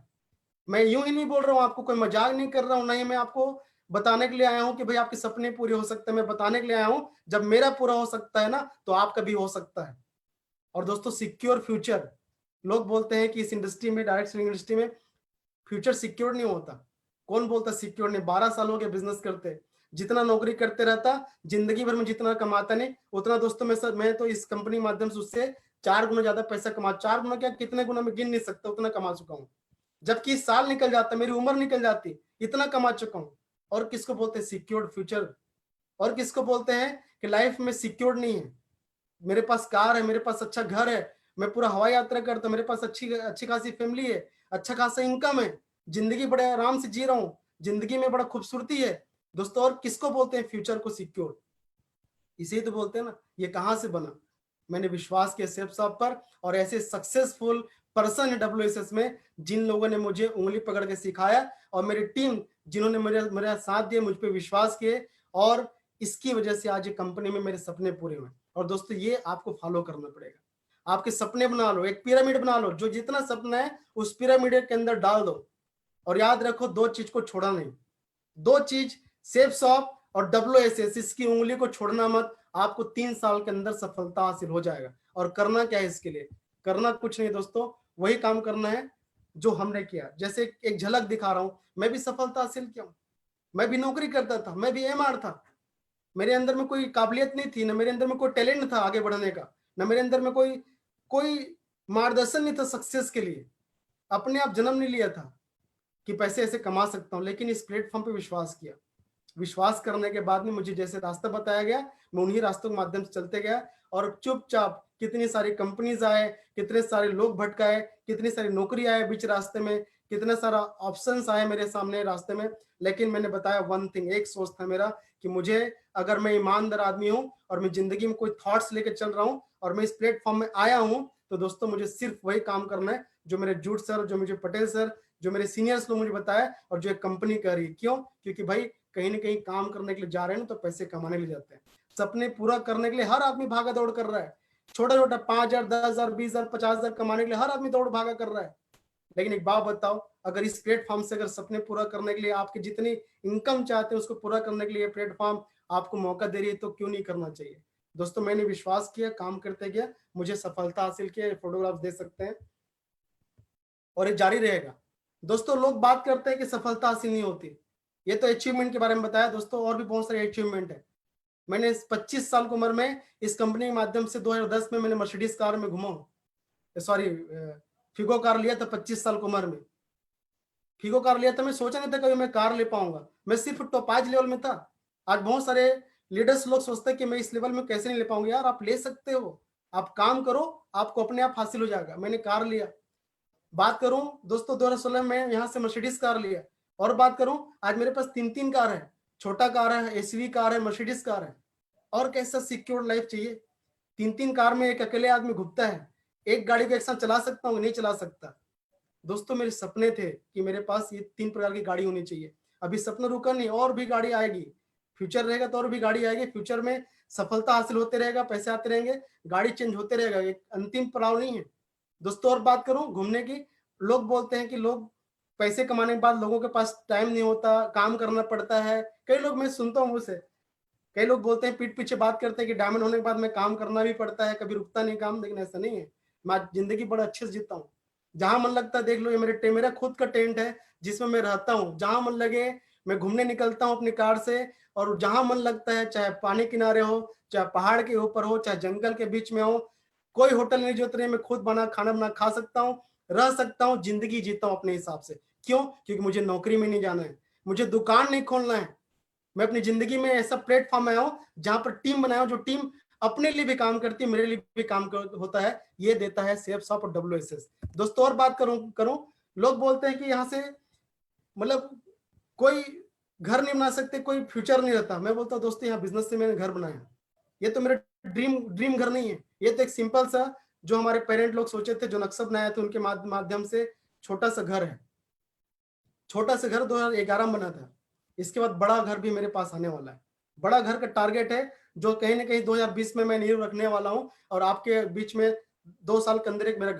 मैं यूं ही नहीं बोल रहा हूं, आपको कोई मजाक नहीं कर रहा हूं, नहीं मैं आपको बताने के लिए आया हूं कि भाई आपके सपने पूरे हो सकते हैं। मैं बताने के लिए आया हूं, जब मेरा पूरा हो सकता है ना, तो आपका भी हो सकता है। और दोस्तों, सिक्योर फ्यूचर, लोग बोलते हैं कि इस इंडस्ट्री में, डायरेक्ट सेलिंग इंडस्ट्री में फ्यूचर सिक्योर नहीं होता। कौन बोलता सिक्योर नहीं? 12 साल हो गए बिजनेस करते, जितना नौकरी करते रहता, जिंदगी भर में जितना कमाता नहीं उतना दोस्तों मैं तो इस कंपनी के माध्यम से उससे 4 गुना ज्यादा पैसा 4 गुना क्या, कितने गुना मैं गिन नहीं सकता, उतना कमा चुका हूँ। जबकि साल निकल जाता, मेरी उम्र निकल जाती, इतना कमा चुका हूँ। और किसको बोलते हैं सिक्योर्ड फ्यूचर, और किसको बोलते हैं कि लाइफ में सिक्योर्ड नहीं है। मेरे पास कार है, मेरे पास अच्छा घर है, मैं पूरा हवाई यात्रा करता हूँ, मेरे पास अच्छी अच्छी खासी फैमिली है, अच्छा खासा इनकम है, जिंदगी बड़े आराम से जी रहा हूँ, जिंदगी में बड़ा खूबसूरती है दोस्तों। और किसको बोलते हैं फ्यूचर को सिक्योर? इसे तो बोलते हैं ना। ये कहाँ से बना? मैंने विश्वास किया सेफ शॉप पर, और ऐसे सक्सेसफुल पर्सन है डब्ल्यूएसएस में जिन लोगों ने मुझे उंगली पकड़ के सिखाया, और मेरी टीम जिन्होंने मेरा साथ दिया, मुझ पर विश्वास किए, और इसकी वजह से आज ये कंपनी में मेरे सपने पूरे हुए। और दोस्तों ये आपको फॉलो करना पड़ेगा। आपके सपने बना लो, एक पिरामिड बना लो, जो जितना सपना है उस पिरामिड के अंदर डाल दो, और याद रखो 2 चीज को छोड़ा नहीं। 2 चीज, सेफ शॉप और डब्ल्यूएसएस, इसकी उंगली को छोड़ना मत। आपको 3 साल के अंदर सफलता हासिल हो जाएगा। और करना क्या है इसके लिए? करना कुछ नहीं दोस्तों, वही काम करना है जो हमने किया। जैसे एक झलक दिखा रहा हूं, मैं भी सफलता हासिल किया हूं, मैं भी नौकरी करता था, मैं भी एमआर था, मेरे अंदर में कोई काबिलियत नहीं थी, ना मेरे अंदर में कोई टैलेंट था आगे बढ़ने का, ना मेरे अंदर में कोई कोई मार्गदर्शन नहीं था सक्सेस के लिए। अपने आप जन्म नहीं लिया था कि पैसे ऐसे कमा सकता हूं, लेकिन इस प्लेटफॉर्म पे विश्वास किया। विश्वास करने के बाद में मुझे जैसे रास्ता बताया गया, मैं उन्हीं रास्तों के माध्यम से चलते गया, और चुपचाप कितनी सारी कंपनीज आए, कितने सारे लोग भटकाए, कितनी सारी नौकरी आए बीच रास्ते में, कितना सारा ऑप्शंस आए मेरे सामने रास्ते में। लेकिन मैंने बताया वन थिंग, एक सोच था मेरा कि मुझे, अगर मैं ईमानदार आदमी हूं और मैं जिंदगी में कोई थॉट्स लेकर चल रहा हूं और मैं इस प्लेटफॉर्म में आया हूं, तो दोस्तों मुझे सिर्फ वही काम करना है जो मेरे जूट सर, जो मुझे पटेल सर, जो मेरे सीनियर्स लोग मुझे बताया, और जो एक कंपनी कर रही है। क्यों? क्योंकि भाई कहीं ना कहीं काम करने के लिए जा रहे हैं ना, तो पैसे कमाने के लिए जाते हैं। सपने पूरा करने के लिए हर आदमी भागा दौड़ कर रहा है। छोटा छोटा 5,000, 10,000, 20,000, 50,000 कमाने के लिए हर आदमी दौड़ भागा कर रहा है। लेकिन एक बात बताओ, अगर इस प्लेटफॉर्म से अगर सपने पूरा करने के लिए, आपकी जितनी इनकम चाहते हैं उसको पूरा करने के लिए प्लेटफॉर्म आपको मौका दे रही है, तो क्यों नहीं करना चाहिए? दोस्तों मैंने विश्वास किया, काम करते गया, मुझे सफलता हासिल किया। फोटोग्राफ दे सकते हैं, और ये जारी रहेगा। दोस्तों लोग बात करते हैं कि सफलता हासिल नहीं होती, ये तो अचीवमेंट के बारे में बताया दोस्तों, और भी बहुत सारे अचीवमेंट है। मैंने इस 25 साल की उम्र में इस कंपनी के माध्यम से 2010 में मैंने मर्सिडीज कार में घुमा, सॉरी फिगो कार लिया था 25 साल की उम्र में। फिगो कार लिया था, मैं सोचा नहीं था कभी मैं कार ले पाऊंगा, मैं सिर्फ टॉप 5 लेवल में था। आज बहुत सारे लीडर्स लोग सोचते हैं कि मैं इस लेवल में कैसे नहीं ले पाऊंगा। यार आप ले सकते हो, आप काम करो, आपको अपने आप हासिल हो जाएगा। मैंने कार लिया। बात करूं दोस्तों 2016 में यहाँ से मर्सिडीज कार लिया, और बात करूं आज मेरे पास 3 कार है, छोटा कार है, एसयूवी कार है, मर्सिडीज कार है। और कैसा सिक्योर लाइफ चाहिए? 3 कार में एक अकेले आदमी घुमता है, एक गाड़ी को एक साथ चला सकता हूँ? नहीं चला सकता। दोस्तों मेरे सपने थे कि मेरे पास ये 3 प्रकार की गाड़ी होनी चाहिए। अभी सपना रुका नहीं, और भी गाड़ी आएगी। फ्यूचर रहेगा तो और भी गाड़ी आएगी। फ्यूचर में सफलता हासिल होते रहेगा, पैसे आते रहेंगे, गाड़ी चेंज होते रहेगा, एक अंतिम पड़ाव नहीं है दोस्तों। और बात करूं घूमने की, लोग बोलते हैं कि लोग पैसे कमाने के बाद लोगों के पास टाइम नहीं होता, काम करना पड़ता है। कई लोग, मैं सुनता हूँ मुझसे, कई लोग बोलते हैं, पीठ पीछे बात करते हैं कि डायमंड होने के बाद में काम करना भी पड़ता है, कभी रुकता नहीं काम। लेकिन ऐसा नहीं है, मैं जिंदगी बड़ा अच्छे से जीता हूँ। जहां मन लगता है देख लो, ये मेरा खुद का टेंट है जिसमें मैं रहता हूँ। जहां मन लगे मैं घूमने निकलता हूँ अपनी कार से, और जहां मन लगता है, चाहे पानी किनारे हो, चाहे पहाड़ के ऊपर हो, चाहे जंगल के बीच में हो, कोई होटल नहीं जरूरत नहीं, मैं खुद खाना बना खा सकता हूँ, रह सकता हूँ, जिंदगी जीता हूँ अपने हिसाब से। क्यों? क्योंकि मुझे नौकरी में नहीं जाना है, मुझे दुकान नहीं खोलना है। मैं अपनी जिंदगी में ऐसा प्लेटफॉर्म में आया हूं जहां पर टीम बनाया हूं, जो टीम अपने लिए भी काम करती है, मेरे लिए भी काम होता है। ये देता है सेफ शॉप और डब्ल्यूएसएस दोस्तों। और बात करूं, लोग बोलते हैं कि यहाँ से मतलब कोई घर नहीं बना सकते, कोई फ्यूचर नहीं रहता। मैं बोलता हूं दोस्तों, यहाँ बिजनेस से मैंने घर बनाया। ये तो मेरा ड्रीम घर नहीं है, ये तो एक सिंपल सा, जो हमारे पेरेंट लोग सोचे थे, जो नक्शा बनाया था उनके माध्यम से छोटा सा घर है। छोटा सा घर 2011 में बना था। इसके बाद बड़ा घर भी मेरे पास आने वाला है। बड़ा घर का टारगेट है, जो कहीं ना कहीं 2020 में मैं नींव रखने वाला हूं, और आपके बीच में 2 साल के अंदर एक मेरा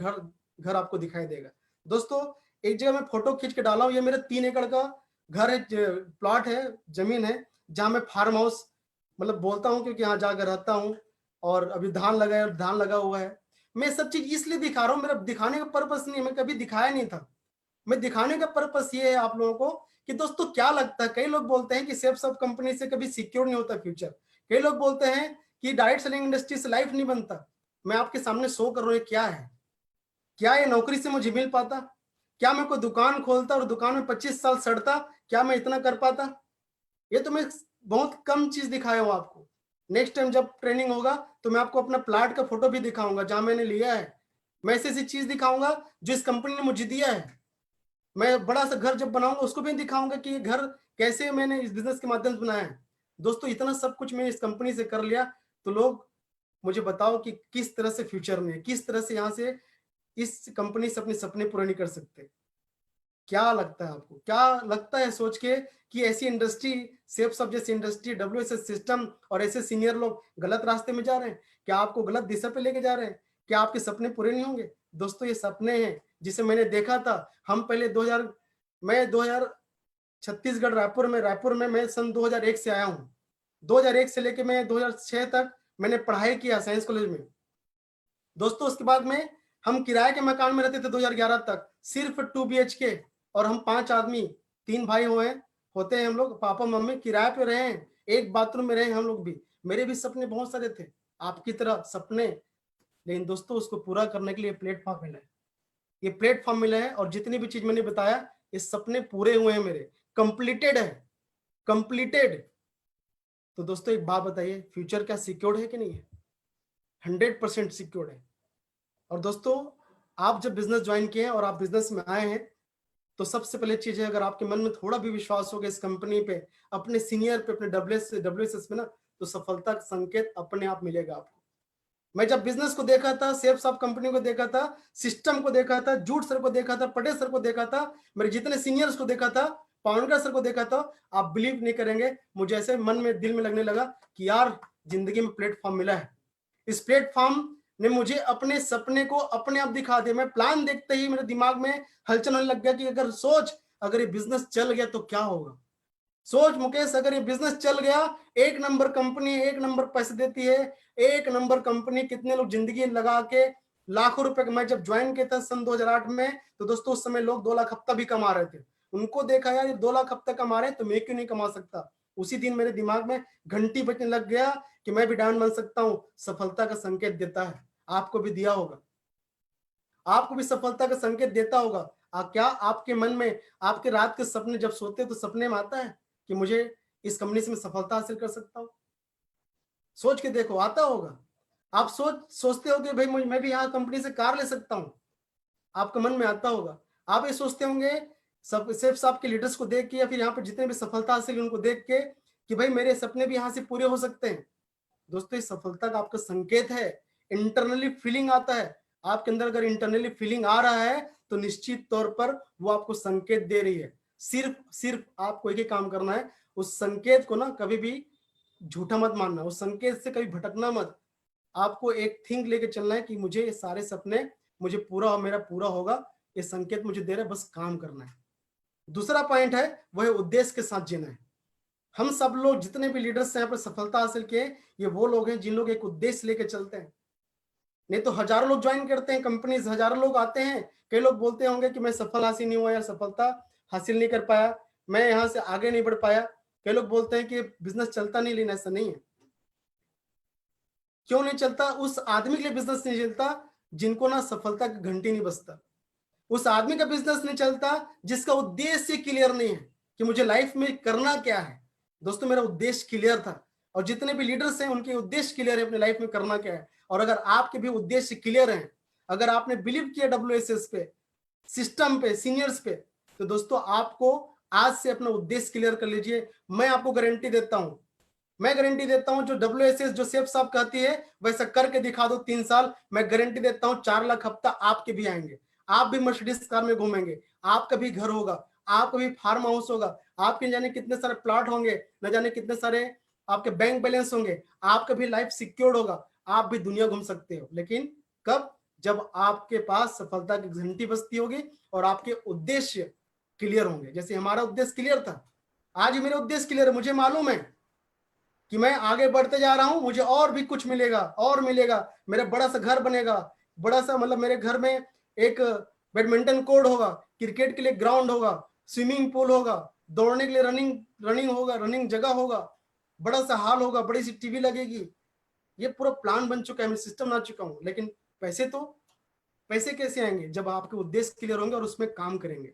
घर आपको दिखाई देगा दोस्तों। एक जगह मैं फोटो खींच के डाला हूं, ये मेरा 3 एकड़ का घर है, प्लॉट है, जमीन है, जहां मैं फार्म हाउस मतलब बोलता हूँ, क्योंकि यहाँ जाकर रहता हूँ। और अभी धान लगा हुआ है। मैं सब चीज इसलिए दिखा रहा हूँ, मेरा दिखाने का पर्पस नहीं है, मैं कभी दिखाया नहीं था। मैं दिखाने का पर्पस ये है आप लोगों को कि दोस्तों क्या लगता है, कई लोग बोलते हैं कि सेफ सब कंपनी से कभी सिक्योर नहीं होता फ्यूचर, कई लोग बोलते हैं कि डायरेक्ट सेलिंग इंडस्ट्री से लाइफ नहीं बनता। मैं आपके सामने शो कर रहा हूँ क्या है, क्या ये नौकरी से मुझे मिल पाता, क्या मैं कोई दुकान खोलता और दुकान में 25 साल सड़ता, क्या मैं इतना कर पाता? ये तो मैं बहुत कम चीज दिखाया हूँ आपको। नेक्स्ट टाइम जब ट्रेनिंग होगा तो मैं आपको अपना प्लाट का फोटो भी दिखाऊंगा जहां मैंने लिया है। मैं ऐसी ऐसी चीज दिखाऊंगा जो इस कंपनी ने मुझे दिया है। मैं बड़ा सा घर जब बनाऊंगा उसको भी दिखाऊंगा कि ये घर कैसे मैंने इस बिजनेस के माध्यम से बनाया है। दोस्तों इतना सब कुछ मैंने इस कंपनी से कर लिया, तो लोग मुझे बताओ कि किस तरह से फ्यूचर में, किस तरह से यहाँ से इस कंपनी से अपने सपने पूरे नहीं कर सकते। क्या लगता है आपको, क्या लगता है सोच के कि ऐसी इंडस्ट्री, सेफ सब जैसी इंडस्ट्री, डब्ल्यूएसएस सिस्टम और ऐसे सीनियर लोग गलत रास्ते में जा रहे हैं? क्या आपको गलत दिशा पे लेके जा रहे हैं? क्या आपके सपने पूरे नहीं होंगे? दोस्तों ये सपने हैं जिसे मैंने देखा था। हम पहले 2000, मैं 2000 छत्तीसगढ़ रायपुर में मैं सन 2001 से आया हूँ। 2001 से लेके मैं 2006 तक मैंने पढ़ाई किया साइंस कॉलेज में। दोस्तों उसके बाद में हम किराए के मकान में रहते थे 2011 तक, सिर्फ 2 BHK, और हम 5 आदमी, 3 भाई होते हैं हम लोग, पापा मम्मी किराए पे रहे हैं, एक बाथरूम में रहे हम लोग भी। मेरे भी सपने बहुत सारे थे आपकी तरह सपने, लेकिन दोस्तों उसको पूरा करने के लिए प्लेटफॉर्म मिला है, ये प्लेटफॉर्म मिला है। और जितनी भी चीज मैंने बताया ये सपने पूरे हुए हैं मेरे, कंप्लीटेड है, कंप्लीटेड। तो दोस्तों एक बात बताइए, फ्यूचर क्या सिक्योर्ड है कि नहीं है? 100% सिक्योर्ड है। और दोस्तों आप जब बिजनेस ज्वाइन किए और आप बिजनेस में आए हैं, तो सबसे पहले चीज है, अगर आपके मन में थोड़ा भी विश्वास होगा इस कंपनी पे, अपने सीनियर पे, अपने डब्ल्यूएसएस पे ना, तो सफलता का संकेत अपने आप मिलेगा आपको। मैं जब बिजनेस को देखा था, सेफ सॉफ्ट कंपनी को देखा था, सिस्टम को देखा था, जूट सर को देखा था, पटेल सर को देखा था, मेरे जितने सीनियर्स को देखा था, पावनकर सर को देखा था, आप बिलीव नहीं करेंगे, मुझे ऐसे मन में, दिल में लगने लगा कि यार जिंदगी में प्लेटफॉर्म मिला है। इस प्लेटफॉर्म ने मुझे अपने सपने को अपने आप दिखा दिया। मैं प्लान देखते ही मेरे दिमाग में हलचल होने लग गया कि अगर ये बिजनेस चल गया तो क्या होगा। सोच मुकेश, अगर ये बिजनेस चल गया, एक नंबर कंपनी, एक नंबर पैसे देती है, एक नंबर कंपनी, कितने लोग जिंदगी लगा के लाखों रुपए। मैं जब ज्वाइन किया था सन 2008 में, तो दोस्तों उस समय लोग 2 लाख हफ्ता भी कमा रहे थे। उनको देखा यार ये 2 लाख हफ्ता कमा रहे हैं, तो मैं क्यों नहीं कमा सकता। उसी दिन मेरे दिमाग में घंटी बजने लग गया कि मैं भी डायमंड बन सकता हूँ। सफलता का संकेत देता है, आपको भी दिया होगा, आपको भी सफलता का संकेत देता होगा। क्या आपके मन में, आपके रात के सपने जब सोते तो सपने में आता है कि मुझे इस कंपनी से मैं सफलता हासिल कर सकता हूँ? सोच के देखो, आता होगा। आप सोचते हो कि भाई मैं भी यहाँ कंपनी से कार ले सकता हूँ, आपके मन में आता होगा। आप ये सोचते होंगे सब सिर्फ आपके लीडर्स को देख के, या फिर यहाँ पर जितने भी सफलता हासिल उनको देख के, कि भाई मेरे सपने भी यहाँ से पूरे हो सकते हैं। दोस्तों इस सफलता का आपका संकेत है, इंटरनली फीलिंग आता है आपके अंदर। अगर इंटरनली फीलिंग आ रहा है तो निश्चित तौर पर वो आपको संकेत दे रही है। सिर्फ आपको एक ही काम करना है, उस संकेत को ना कभी भी झूठा मत मानना, उस संकेत से कभी भटकना मत। आपको एक थिंक लेके चलना है कि मुझे ये सारे सपने, मुझे मेरा पूरा होगा, ये संकेत मुझे दे रहा है, बस काम करना है। दूसरा पॉइंट है वो है उद्देश्य के साथ जीना है। हम सब लोग जितने भी लीडर्स हैं यहाँ पर सफलता हासिल किए, ये वो लोग हैं जिन लोग एक उद्देश्य लेके चलते हैं। नहीं तो हजारों लोग ज्वाइन करते हैं कंपनीज, हजारों लोग आते हैं, कई लोग बोलते होंगे कि मैं सफल हासिल नहीं हुआ यार, सफलता हासिल नहीं कर पाया, मैं यहाँ से आगे नहीं बढ़ पाया। कई लोग बोलते हैं कि बिजनेस चलता नहीं, लेकिन ऐसा नहीं है। क्यों नहीं चलता? उस आदमी के लिए बिजनेस नहीं चलता जिनको ना सफलता की घंटी नहीं बजता। उस आदमी का बिजनेस नहीं चलता जिसका उद्देश्य क्लियर नहीं है कि मुझे लाइफ में करना क्या है। दोस्तों मेरा उद्देश्य क्लियर था, और जितने भी लीडर्स हैं उनके उद्देश्य क्लियर है अपने लाइफ में करना क्या है। और अगर आपके भी उद्देश्य क्लियर हैं, अगर आपने बिलीव किया डब्ल्यूएसएस पे, सिस्टम पे, सीनियर्स पे, तो दोस्तों आपको आज से अपना उद्देश्य क्लियर कर लीजिए। मैं आपको गारंटी देता हूं, मैं गारंटी देता हूं, जो डब्ल्यूएसएस, जो सेफ साहब कहती है वैसा करके दिखा दो 3 साल, मैं गारंटी देता हूं 4 लाख हफ्ता आपके भी आएंगे। आप भी मर्सिडीज कार में घूमेंगे, आपका भी घर होगा, आपका भी फार्म हाउस होगा, आपके जाने कितने सारे प्लॉट होंगे, न जाने कितने सारे आपके बैंक बैलेंस होंगे, आपका भी लाइफ सिक्योर्ड होगा, आप भी दुनिया घूम सकते हो। लेकिन कब? जब आपके पास सफलता की घंटी बजती होगी और आपके उद्देश्य क्लियर होंगे। जैसे हमारा उद्देश्य क्लियर था, आज मेरे उद्देश्य क्लियर है। मुझे मालूम है कि मैं आगे बढ़ते जा रहा हूं, मुझे और भी कुछ मिलेगा, और मिलेगा। मेरा बड़ा सा घर बनेगा, बड़ा सा, मतलब मेरे घर में एक बैडमिंटन कोर्ट होगा, क्रिकेट के लिए ग्राउंड होगा, स्विमिंग पूल होगा, दौड़ने के लिए रनिंग होगा, रनिंग जगह होगा, बड़ा सा हॉल होगा, बड़ी सी टीवी लगेगी, ये पूरा प्लान बन चुका है, मैं सिस्टम बना चुका हूँ। लेकिन पैसे कैसे आएंगे? जब आपके उद्देश्य क्लियर होंगे और उसमें काम करेंगे।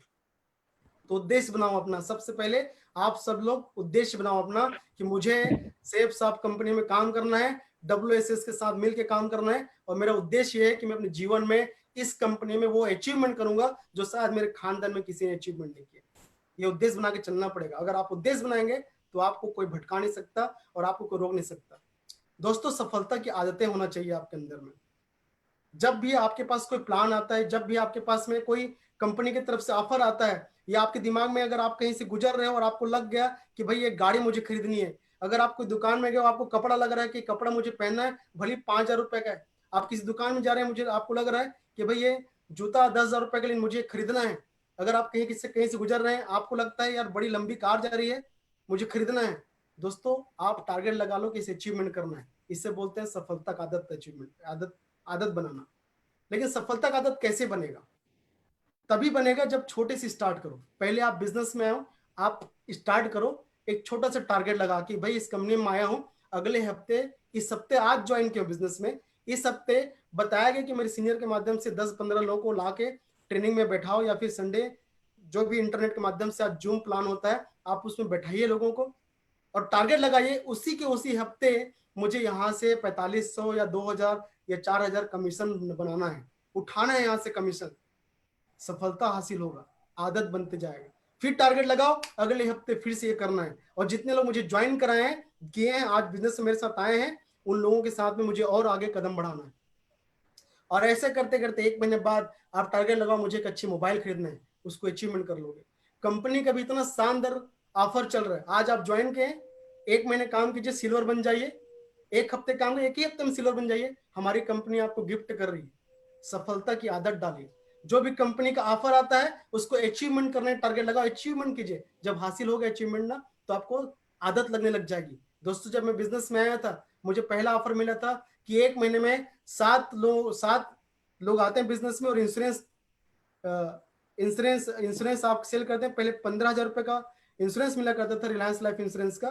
तो उद्देश्य बनाओ अपना, सबसे पहले आप सब लोग उद्देश्य बनाओ अपना कि मुझे सेफ सॉफ्ट कंपनी में काम करना है, WSS के साथ मिलकर काम करना है, और मेरा उद्देश्य ये है कि मैं अपने जीवन में इस कंपनी में वो अचीवमेंट करूंगा जो शायद मेरे खानदान में किसी ने अचीवमेंट नहीं किया। ये उद्देश्य बना के चलना पड़ेगा। अगर आप उद्देश्य बनाएंगे तो आपको कोई भटका नहीं सकता और आपको कोई रोक नहीं सकता। दोस्तों, सफलता की आदतें होना चाहिए आपके अंदर में। जब भी आपके पास कोई प्लान आता है, जब भी आपके पास में कोई कंपनी की तरफ से ऑफर आता है, या आपके दिमाग में अगर आप कहीं से गुजर रहे हो और आपको लग गया कि भाई ये गाड़ी मुझे खरीदनी है, अगर आप कोई दुकान में गए हो, आपको कपड़ा लग रहा है कि कपड़ा मुझे पहनना है, भले 5,000 रुपए का है, आप किसी दुकान में जा रहे हैं, मुझे आपको लग रहा है कि भाई ये जूता 10,000 रुपए के लिए मुझे खरीदना है, अगर आप कहीं से गुजर रहे हैं, आपको लगता है यार बड़ी लंबी कार जा रही है, मुझे खरीदना है, दोस्तों आप टारगेट लगा लो कि इसे अचीवमेंट करना है। इससे बोलते हैं सफलता का आदत, अचीवमेंट आदत बनाना। लेकिन सफलता का आदत कैसे बनेगा? तभी बनेगा जब छोटे से स्टार्ट करो। पहले आप बिजनेस में आओ, आप स्टार्ट करो एक छोटा सा टारगेट लगा कि भाई इस कंपनी में आया हूं, अगले हफ्ते, इस हफ्ते आज ज्वाइन किया बिजनेस में, इस हफ्ते बताया गया कि मेरे सीनियर के माध्यम से 10-15 लोगों को ला के ट्रेनिंग में बैठाओ, या फिर संडे जो भी इंटरनेट के माध्यम से आज जूम प्लान होता है, आप उसमें बैठाइए लोगों को और टारगेट लगाइए उसी के उसी हफ्ते मुझे यहाँ से 4500 या 2,000 या 4,000 कमीशन बनाना है, उठाना है यहाँ से कमीशन। सफलता हासिल होगा, आदत बनते जाएगा। फिर टारगेट लगाओ, अगले हफ्ते फिर से ये करना है। और जितने लोग मुझे ज्वाइन कराए हैं, किए हैं, आज बिजनेस में मेरे साथ आए हैं, उन लोगों के साथ में मुझे और आगे कदम बढ़ाना है। और ऐसे करते करते 1 महीने बाद आप टारगेट लगाओ मुझे एक अच्छी मोबाइल खरीदना है, उसको अचीवमेंट कर लोगे। कंपनी का भी इतना शानदार ऑफर चल रहा है, आज आप ज्वाइन किए, 1 महीने काम कीजिए, सिल्वर बन जाइए, 1 हफ्ते काम, एक ही हफ्ते में सिल्वर बन जाइए, हमारी कंपनी आपको गिफ्ट कर रही है। सफलता की आदत डालिए, जो भी कंपनी का ऑफर आता है उसको अचीवमेंट करने टारगेट लगाओ, अचीवमेंट कीजिए। जब हासिल हो गया अचीवमेंट ना, तो आपको आदत लगने लग जाएगी। दोस्तों, जब मैं बिजनेस में आया था, मुझे पहला ऑफर मिला था कि 1 महीने में 7 लोग आते हैं बिजनेस में, और इंश्योरेंस आप सेल करते हैं। पहले 15,000 रुपए का इंश्योरेंस मिला करता था, रिलायंस लाइफ इंश्योरेंस का,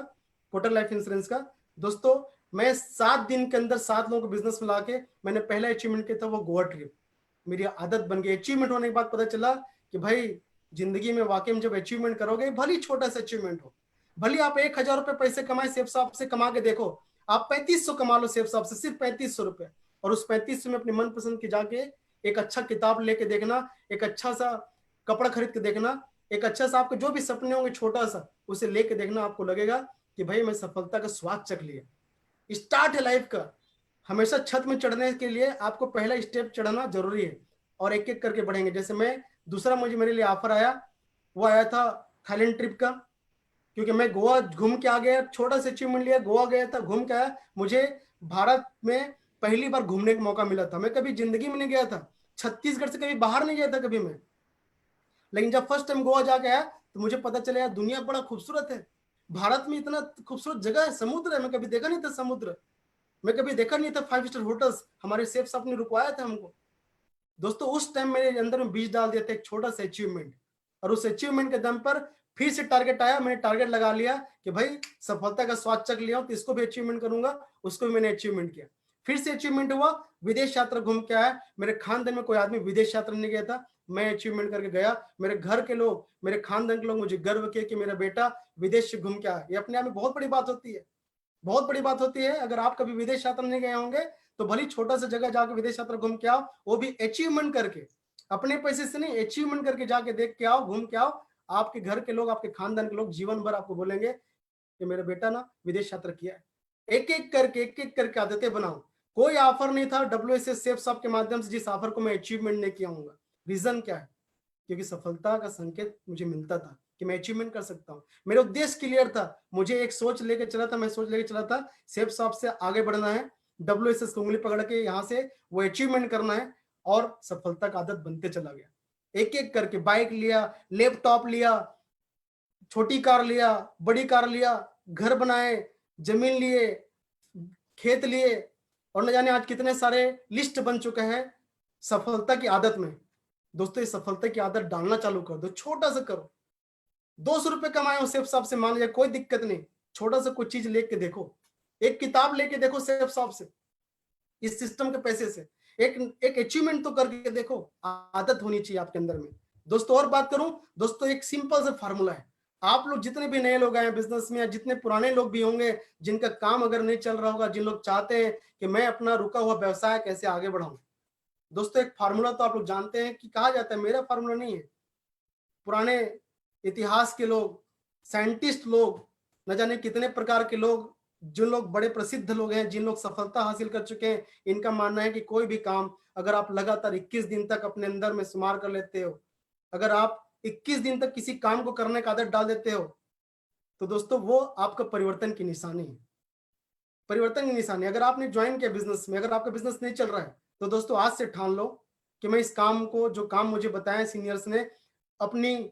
कोटक लाइफ इंश्योरेंस का। दोस्तों, मैं 7 दिन के अंदर 7 लोगों को बिजनेस में लाके मैंने पहला अचीवमेंट किया था, वो गोवा ट्रिप। मेरी आदत बन गई। अचीवमेंट होने के बाद पता चला कि भाई जिंदगी में वाकई में जब अचीवमेंट करोगे, भले छोटा सा अचीवमेंट हो, भले आप 1,000 रुपए पैसे कमाए, सेफ साहब से कमा के देखो, आप 3500 कमा लो सेफ साहब से, सिर्फ 3500 रुपए, और उस 3500 में अपनी मनपसंद की जाके एक अच्छा किताब लेके देखना, एक अच्छा सा कपड़ा खरीद के देखना, एक अच्छा सा आपके जो भी सपने होंगे छोटा सा, उसे लेके देखना, आपको लगेगा कि भाई मैं सफलता का स्वाद चख लिया। स्टार्ट है लाइफ का। हमेशा छत में चढ़ने के लिए आपको पहला स्टेप चढ़ना जरूरी है, और एक एक करके बढ़ेंगे। जैसे मैं दूसरा, मुझे मेरे लिए ऑफर आया, वो आया था थाईलैंड ट्रिप का, क्योंकि मैं गोवा घूम के आ गया, छोटा सा अचीवमेंट लिया, गोवा गया था, घूम के आया। मुझे भारत में पहली बार घूमने का मौका मिला था, मैं कभी जिंदगी में नहीं गया था, छत्तीसगढ़ से कभी बाहर नहीं गया था कभी मैं। लेकिन जब फर्स्ट टाइम गोवा जाके आया तो मुझे पता चला यार दुनिया बड़ा खूबसूरत है, भारत में इतना खूबसूरत जगह है, समुद्र है, मैं कभी देखा नहीं था समुद्र, मैं कभी देखा नहीं था 5 स्टार होटल्स, हमारे सेफ साहब ने रुकवाया था हमको। दोस्तों, उस टाइम मेरे अंदर में बीज डाल दिया था एक छोटा सा अचीवमेंट, और उस अचीवमेंट के दम पर फिर से टारगेट आया, मैंने टारगेट लगा लिया कि भाई सफलता का स्वाद चख लिया हूं, तो इसको भी अचीवमेंट करूंगा, उसको भी मैंने अचीवमेंट किया। फिर से अचीवमेंट हुआ, विदेश यात्रा घूम के आया, मेरे खानदान में कोई आदमी विदेश यात्रा नहीं गया था, मैं अचीवमेंट करके गया, मेरे घर के लोग, मेरे खानदान के लोग मुझे गर्व किए कि मेरा बेटा विदेश से घूम के आया। ये अपने आप में बहुत बड़ी बात होती है, बहुत बड़ी बात होती है। अगर आप कभी विदेश यात्रा नहीं गए होंगे तो भले छोटा सा जगह जाकर विदेश यात्रा घूम के आओ, वो भी अचीवमेंट करके, अपने पैसे से नहीं, अचीवमेंट करके जाके देख के आओ, घूम के आओ। आपके घर के लोग, आपके खानदान के लोग जीवन भर आपको बोलेंगे कि मेरा बेटा ना विदेश यात्रा किया है। एक एक करके आदतें बनाओ। कोई ऑफर नहीं था WSS सेफ शॉप के माध्यम से जिस ऑफर को मैं अचीवमेंट नहीं किया हूँ। रीजन क्या है? क्योंकि सफलता का संकेत मुझे मिलता था कि मैं अचीवमेंट कर सकता हूँ। मेरा उद्देश्य क्लियर था, मुझे एक सोच लेके चला था, मैं सोच लेके चला था सेफ शॉप से आगे बढ़ना है, WSS को उंगली पकड़ के यहाँ से वो अचीवमेंट करना है, और सफलता का आदत बनते चला गया। एक एक करके बाइक लिया, लैपटॉप लिया, छोटी कार लिया, बड़ी कार लिया, घर बनाए, जमीन लिए, खेत लिए, और न जाने आज कितने सारे लिस्ट बन चुके हैं सफलता की आदत में। दोस्तों, इस सफलता की आदत डालना चालू कर दो, छोटा सा करो, 200 रुपये कमाए हो सेफ शॉप से, मान लीजिए, कोई दिक्कत नहीं, छोटा सा कुछ चीज लेके देखो, एक किताब लेके देखो सेफ शॉप से, इस सिस्टम के पैसे से एक एक अचीवमेंट तो करके देखो, आदत होनी चाहिए आपके अंदर में। दोस्तों और बात करूं, दोस्तों एक सिंपल सा फार्मूला है, आप लोग जितने भी नए लोग आए बिजनेस में, या जितने पुराने लोग भी होंगे जिनका काम अगर नहीं चल रहा होगा, जिन लोग चाहते हैं कि मैं अपना रुका हुआ व्यवसाय कैसे आगे बढ़ाऊं, दोस्तों एक फार्मूला तो आप लोग जानते हैं कि कहा जाता है, मेरा फार्मूला नहीं है, पुराने इतिहास के लोग, साइंटिस्ट लोग, न जाने कितने प्रकार के लोग, जो लोग बड़े प्रसिद्ध लोग हैं, जिन लोग सफलता हासिल कर चुके हैं, इनका मानना है कि कोई भी काम अगर आप लगातार 21 दिन तक अपने अंदर में शुमार कर लेते हो, अगर आप 21 दिन तक किसी काम को करने का आदत डाल देते हो, तो दोस्तों वो आपका परिवर्तन की निशानी है, परिवर्तन की निशानी। अगर आपने ज्वाइन किया बिजनेस में, अगर आपका बिजनेस नहीं चल रहा है, तो दोस्तों आज से ठान लो कि मैं इस काम को, जो काम मुझे बताया सीनियर्स ने, अपनी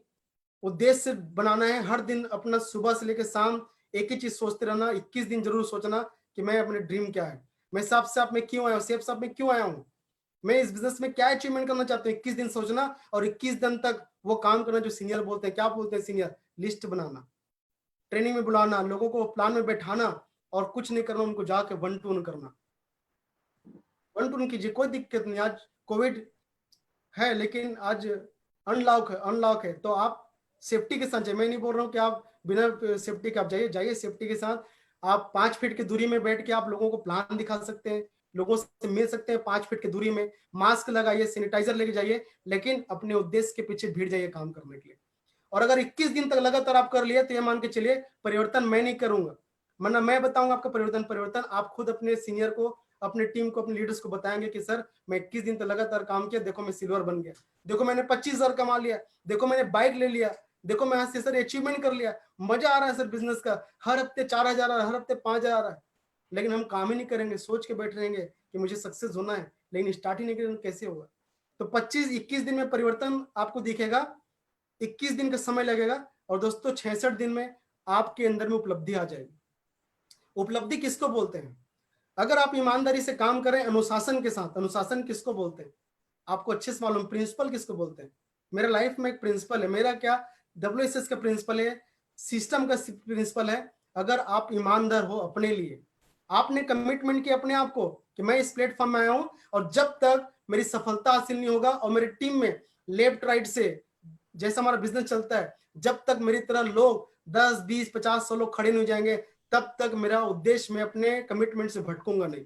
उद्देश्य बनाना है, हर दिन अपना सुबह से लेकर शाम एक ही चीज सोचते रहना, 21 दिन जरूर सोचना कि मैं अपने ड्रीम क्या है, मैं साफ साफ में क्यों आया हूँ, सेफ साफ में क्यों आया हूँ, मैं इस बिजनेस में क्या अचीवमेंट करना चाहता हूँ, 21 दिन सोचना और 21 दिन तक वो काम करना जो सीनियर बोलते हैं, क्या बोलते हैं सीनियर, लिस्ट बनाना, ट्रेनिंग में बुलाना, लोगों को प्लान में बैठाना और कुछ नहीं करना, उनको जाके वन टू वन करना, वन टू वन कीजिए, कोई दिक्कत नहीं। आज कोविड है लेकिन आज अनलॉक है, तो आप सेफ्टी के साथ जाइए, मैं नहीं बोल रहा हूँ कि आप बिना सेफ्टी के आप जाइए सेफ्टी के साथ। आप 5 फीट की दूरी में बैठ के आप लोगों को प्लान दिखा सकते हैं, लोगों से मिल सकते हैं 5 फीट की दूरी में, मास्क लगाइए, सैनिटाइजर लेके जाइए, लेकिन अपने उद्देश्य के पीछे भीड़ जाइए काम करने के लिए। और अगर 21 दिन तक लगातार आप कर लिए तो ये मान के चलिए परिवर्तन मैं नहीं करूंगा, वरना मैं बताऊंगा आपका परिवर्तन आप खुद अपने सीनियर को, अपने टीम को, अपने लीडर्स को बताएंगे कि सर मैं 21 दिन तक लगातार काम किया, देखो मैं सिल्वर बन गया, देखो मैंने 25,000 कमा लिया, देखो मैंने बाइक ले लिया, देखो मैं आज से सर अचीवमेंट कर लिया, मजा आ रहा है सर बिजनेस का, हर हफ्ते 4,000 आ रहा है, हर हफ्ते 5,000 आ रहा है। लेकिन हम काम ही नहीं करेंगे, सोच के बैठ रहेंगे कि मुझे सक्सेस होना है, लेकिन स्टार्ट ही नहीं करेंगे, कैसे होगा। तो 25-21 दिन में परिवर्तन आपको दिखेगा, 21 दिन का समय लगेगा, और दोस्तों 66 दिन में आपके अंदर में उपलब्धि आ जाएगी। उपलब्धि किसको बोलते हैं? अगर आप ईमानदारी से काम करें अनुशासन के साथ, अनुशासन किसको बोलते हैं आपको अच्छे से मालूम, प्रिंसिपल किसको बोलते हैं। मेरा लाइफ में एक प्रिंसिपल है, मेरा क्या WSS का प्रिंसिपल है, सिस्टम का प्रिंसिपल है। अगर आप ईमानदार हो अपने लिए, आपने कमिटमेंट किया अपने आप को कि मैं इस प्लेटफॉर्म में आया हूं, और जब तक मेरी सफलता हासिल नहीं होगा और मेरी टीम में लेफ्ट राइट से, जैसा हमारा बिजनेस चलता है, जब तक मेरी तरह लोग 10 20 50 100 लोग खड़े नहीं हो जाएंगे, तब तक मेरा उद्देश्य, मैं अपने कमिटमेंट से भटकूंगा नहीं।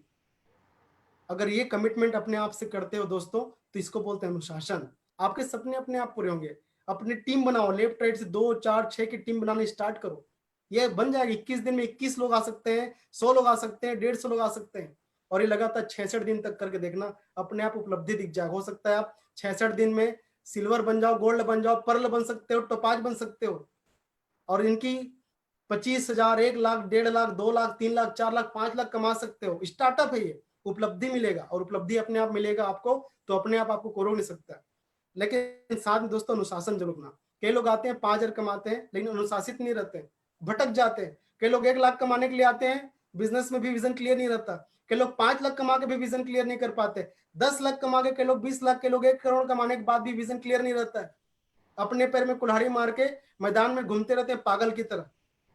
अगर ये कमिटमेंट अपने आप से करते हो दोस्तों, तो इसको बोलते हैं अनुशासन। आपके सपने अपने आप पूरे होंगे। अपनी टीम बनाओ, लेफ्ट राइट से 2 4 6 की टीम बनाना स्टार्ट करो, ये बन जाएगी। 21 दिन में 21 लोग आ सकते हैं, 100 लोग आ सकते हैं, 150 लोग आ सकते हैं, और ये लगातार 66 दिन तक करके देखना, अपने आप उपलब्धि दिख जाए। हो सकता है आप 66 दिन में सिल्वर बन जाओ, गोल्ड बन जाओ, पर्ल बन सकते हो, टोपाज बन सकते हो, और इनकी 25,000, 1 लाख, 1.5 लाख, 2 लाख, 3 लाख, 4 लाख, 5 लाख कमा सकते हो। स्टार्टअप है ये, उपलब्धि मिलेगा, और उपलब्धि अपने आप मिलेगा आपको, तो अपने आप आपको कोई रोक नहीं सकता। लेकिन साथ में दोस्तों अनुशासन जरूर रखना। कई लोग आते हैं 5,000 कमाते हैं लेकिन अनुशासित नहीं रहते हैं, भटक जाते हैं। कई लोग 1 लाख कमाने के लिए आते हैं, बिजनेस में भी विजन क्लियर नहीं रहता। कई लोग 5 लाख कमा के भी विजन क्लियर नहीं कर पाते, 10 लाख कमा के, कई लोग 20 लाख, कई लोग 1 करोड़ कमाने के बाद भी विजन क्लियर नहीं रहता है, अपने पैर में कुल्हाड़ी मार के मैदान में घूमते रहते हैं पागल की तरह।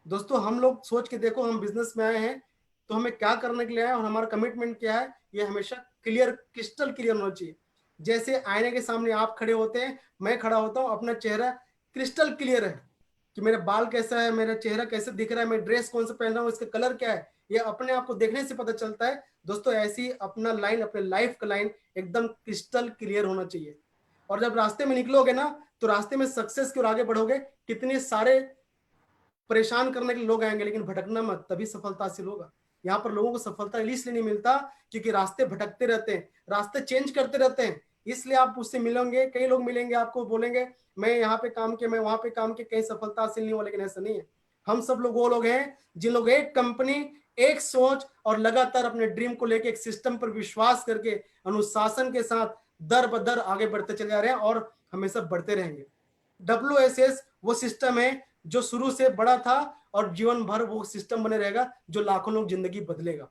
दोस्तों हम लोग सोच के देखो, हम बिजनेस में आए हैं तो हमें क्या करने के लिए आए और हमारा कमिटमेंट क्या है, ये हमेशा क्लियर, क्रिस्टल क्लियर होना चाहिए। जैसे आईने के सामने आप खड़े होते हैं, मैं खड़ा होता हूँ, अपना चेहरा क्रिस्टल क्लियर है कि मेरा बाल कैसा है, मेरा चेहरा कैसे दिख रहा है, मैं ड्रेस कौन सा पहन रहा हूँ, इसका कलर क्या है, ये अपने आप को देखने से पता चलता है। दोस्तों ऐसी अपना लाइन, अपने लाइफ का लाइन एकदम क्रिस्टल क्लियर होना चाहिए। और जब रास्ते में निकलोगे ना, तो रास्ते में सक्सेस की ओर आगे बढ़ोगे। कितने सारे परेशान करने के लोग आएंगे, लेकिन भटकना मत, तभी सफलता हासिल होगा। यहाँ पर लोगों को सफलता इसलिए नहीं मिलता क्योंकि रास्ते भटकते रहते हैं, रास्ते चेंज करते रहते हैं। इसलिए आप उससे मिलेंगे, कई लोग मिलेंगे आपको, बोलेंगे मैं यहाँ पे काम किया, मैं वहां पे काम किया, कहीं सफलता हासिल नहीं हुआ, लेकिन ऐसा नहीं है। हम सब लोग वो लोग हैं जिन लोग एक कंपनी, एक सोच और लगातार अपने ड्रीम को लेकर एक सिस्टम पर विश्वास करके अनुशासन के साथ दर बदर आगे बढ़ते चले जा रहे हैं और हमेशा बढ़ते रहेंगे। WSS वो सिस्टम है जो शुरू से बड़ा था और जीवन भर वो सिस्टम बने रहेगा जो लाखों लोग जिंदगी बदलेगा।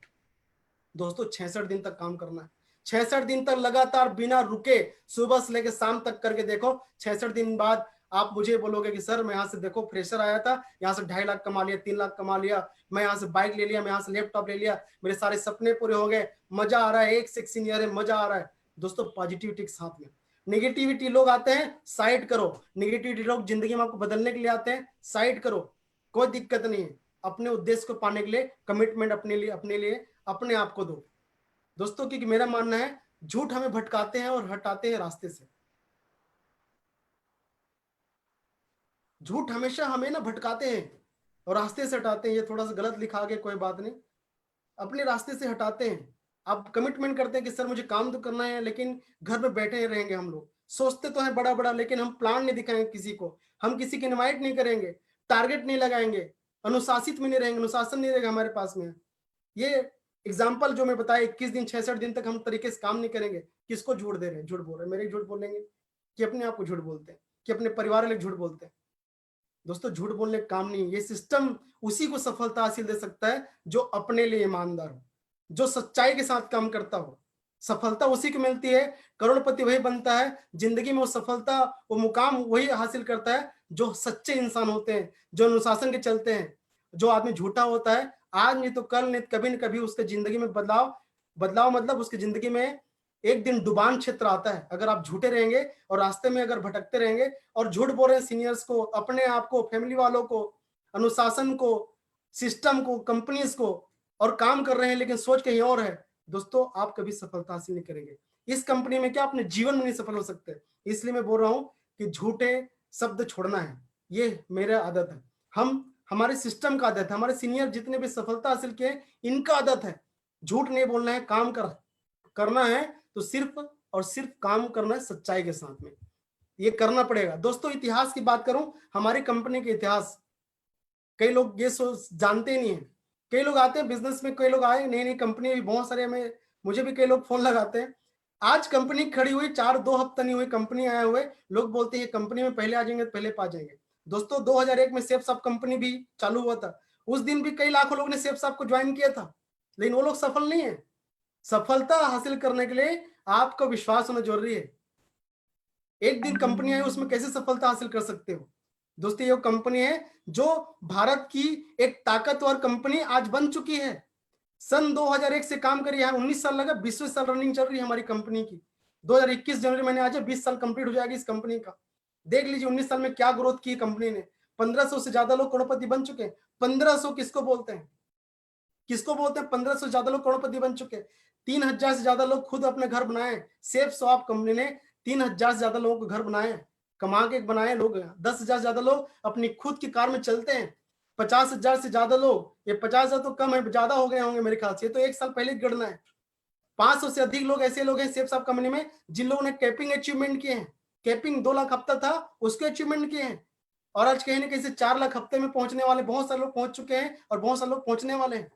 दोस्तों 66 दिन तक काम करना है, 66 दिन तक लगातार बिना रुके सुबह से लेकर शाम तक करके देखो, 66 दिन बाद आप मुझे बोलोगे कि सर मैं यहाँ से देखो फ्रेशर आया था, यहाँ से 2.5 लाख कमा लिया, 3 लाख कमा लिया, मैं यहाँ से बाइक ले लिया, मैं यहाँ से लैपटॉप ले लिया, मेरे सारे सपने पूरे हो गए, मजा आ रहा है, एक से एक सीनियर है, मजा आ रहा है। दोस्तों पॉजिटिविटी के साथ में नेगेटिविटी लोग आते हैं, साइड करो। नेगेटिविटी लोग जिंदगी में आपको बदलने के लिए आते हैं, साइड करो, कोई दिक्कत नहीं है। अपने उद्देश्य को पाने के लिए कमिटमेंट अपने लिए अपने आप को दो दोस्तों। क्योंकि मेरा मानना है झूठ हमें भटकाते हैं और हटाते हैं रास्ते से। झूठ हमेशा हमें ना भटकाते हैं और रास्ते से हटाते हैं। ये थोड़ा सा गलत लिखा गया, कोई बात नहीं, अपने रास्ते से हटाते हैं। आप कमिटमेंट करते हैं कि सर मुझे काम तो करना है, लेकिन घर में बैठे रहेंगे हम लोग। सोचते तो हैं बड़ा बड़ा, लेकिन हम प्लान नहीं दिखाएंगे किसी को, हम किसी की इनवाइट नहीं करेंगे, टारगेट नहीं लगाएंगे, अनुशासित में नहीं रहेंगे, अनुशासन नहीं रहेगा हमारे पास में। ये एग्जाम्पल जो मैं बताया, 21 दिन 66 दिन तक हम तरीके से काम नहीं करेंगे, किसको झूठ दे रहे हैं? झूठ बोल रहे हैं, मेरे झूठ बोलेंगे कि अपने आप को झूठ बोलते हैं, कि अपने परिवार वाले झूठ बोलते हैं। दोस्तों झूठ बोलने का काम नहीं। ये सिस्टम उसी को सफलता हासिल दे सकता है जो अपने लिए ईमानदार हो, जो सच्चाई के साथ काम करता हो। सफलता उसी को मिलती है, करोड़पति वही बनता है जिंदगी में। वो सफलता, वो मुकाम वही हासिल करता है जो सच्चे इंसान होते हैं, जो अनुशासन के चलते हैं। जो आदमी झूठा होता है, आज नहीं तो कल नहीं, कभी न कभी उसके जिंदगी में बदलाव बदलाव मतलब उसकी जिंदगी में एक दिन डुबान क्षेत्र आता है। अगर आप झूठे रहेंगे और रास्ते में अगर भटकते रहेंगे और झूठ बोल रहे हैं सीनियर्स को, अपने आप को, फैमिली वालों को, अनुशासन को, सिस्टम को, कंपनीज को, और काम कर रहे हैं लेकिन सोच कहीं और है, दोस्तों आप कभी सफलता हासिल नहीं करेंगे। इस कंपनी में क्या, अपने जीवन में नहीं सफल हो सकते। इसलिए मैं बोल रहा हूं कि झूठे शब्द छोड़ना है, ये मेरा आदत है। हमारे सिस्टम का आदत है, हमारे सीनियर जितने भी सफलता हासिल किए इनका आदत है झूठ नहीं बोलना है। काम करना है तो सिर्फ और सिर्फ काम करना है सच्चाई के साथ में, ये करना पड़ेगा। दोस्तों इतिहास की बात करूं, हमारी कंपनी के इतिहास, कई लोग ये सोच जानते नहीं है। कई लोग आते हैं बिजनेस में, कई लोग आए नई नई कंपनी भी बहुत सारे, में मुझे भी कई लोग फोन लगाते हैं। आज कंपनी खड़ी हुई 2 हफ्ता नहीं हुई, कंपनी आए हुए लोग बोलते हैं कंपनी में पहले आ जाएंगे, पहले पा जाएंगे। दोस्तों 2001 में सेफ साहब कंपनी भी चालू हुआ था। उस दिन भी कई लाखों लोग ने सेफ साहब को ज्वाइन किया था, लेकिन वो लोग सफल नहीं है। सफलता हासिल करने के लिए आपको विश्वास होना जरूरी है। एक दिन कंपनी आई, उसमें कैसे सफलता हासिल कर सकते हो? दोस्तों ये कंपनी है जो भारत की एक ताकतवर कंपनी आज बन चुकी है। सन 2001 से काम करी है, 19 साल लगा, 20वें साल रनिंग चल रही है हमारी कंपनी की। 2021 जनवरी महीने आज 20 साल कंप्लीट हो जाएगी इस कंपनी का। देख लीजिए 19 साल में क्या ग्रोथ की कंपनी ने। 1500 से ज्यादा लोग करोड़पति बन चुके हैं। 1500 किसको बोलते हैं? किसको बोलते हैं? 1500 से ज्यादा लोग करोड़पति बन चुके हैं। 3000 से ज्यादा लोग खुद अपने घर बनाए। सेफ स्वैप कंपनी ने 3000 से ज्यादा लोगों को घर बनाए, कमा के बनाए लोग। 10,000 से ज्यादा लोग अपनी खुद की कार में चलते हैं। 50,000 से ज्यादा लोग, ये 50,000 तो कम है, ज्यादा हो गए होंगे मेरे ख्याल से, ये तो एक साल पहले गणना है। 500 से अधिक लोग ऐसे लोग हैं सेफ साहब कंपनी में जिन लोगों ने कैपिंग अचीवमेंट किए हैं। कैपिंग 2 लाख हफ्ता था, उसके अचीवमेंट किए हैं। और आज कहीं ना कहीं से 4 लाख हफ्ते में पहुंचने वाले बहुत सारे लोग पहुंच चुके हैं और बहुत सारे लोग पहुंचने वाले हैं।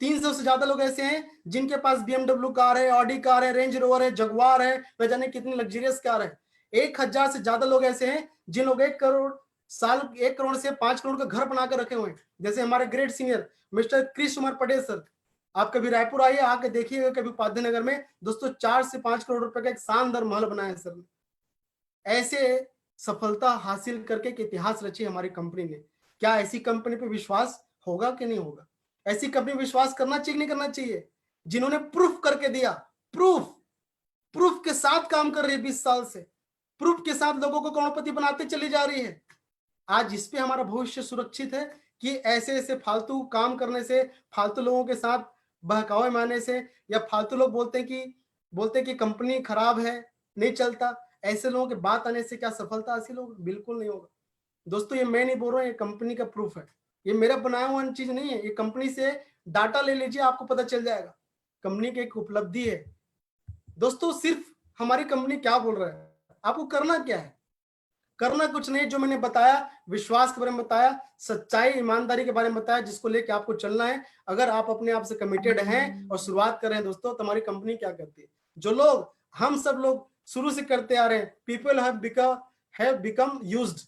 300 से ज्यादा लोग ऐसे हैं जिनके पास BMW कार है, ऑडी कार है, रेंज रोवर है, जगुआर है, न जाने कितनी लग्जरियस कार है। 1000 से ज्यादा लोग ऐसे हैं जिन लोग 1 करोड़ से 5 करोड़ का घर बनाकर रखे हुए हैं। जैसे हमारे great senior mister Krishna Kumar Patel sir, आप कभी रायपुर आइए, आके देखिएगा कभी उपाध्याय नगर में, दोस्तों 4 से 5 करोड़ रुपए का एक शानदार महल बनाया है सर ने। ऐसे सफलता हासिल करके एक इतिहास रची हमारी कंपनी ने। क्या ऐसी कंपनी पे विश्वास होगा कि नहीं होगा? ऐसी कंपनी विश्वास करना चाहिए नहीं करना चाहिए? जिन्होंने प्रूफ करके दिया, प्रूफ के साथ काम कर रही है 20 साल से, प्रूफ के साथ लोगों को करोड़पति बनाते चली जा रही है। आज इस पे हमारा भविष्य सुरक्षित है कि ऐसे ऐसे फालतू काम करने से, फालतू लोगों के साथ बहकावे मारने से, या फालतू लोग बोलते हैं कि कंपनी खराब है, नहीं चलता, ऐसे लोगों के बात आने से क्या सफलता हासिल होगा? बिल्कुल नहीं होगा। दोस्तों ये मैं नहीं बोल रहा हूँ, ये कंपनी का प्रूफ है, ये मेरा बनाया हुआ चीज नहीं है। ये कंपनी से डाटा ले लीजिए, आपको पता चल जाएगा। कंपनी की एक उपलब्धि है दोस्तों। सिर्फ हमारी कंपनी क्या बोल रहा है, आपको करना क्या है? करना कुछ नहीं, जो मैंने बताया, विश्वास के बारे में बताया, सच्चाई ईमानदारी के बारे में बताया, जिसको लेके आपको चलना है। अगर आप अपने आप से कमिटेड हैं और शुरुआत कर रहे हैं दोस्तों, तो हमारी कंपनी क्या करती है, जो लोग हम सब लोग शुरू से करते आ रहे हैं, पीपल हैव बिकम यूज्ड।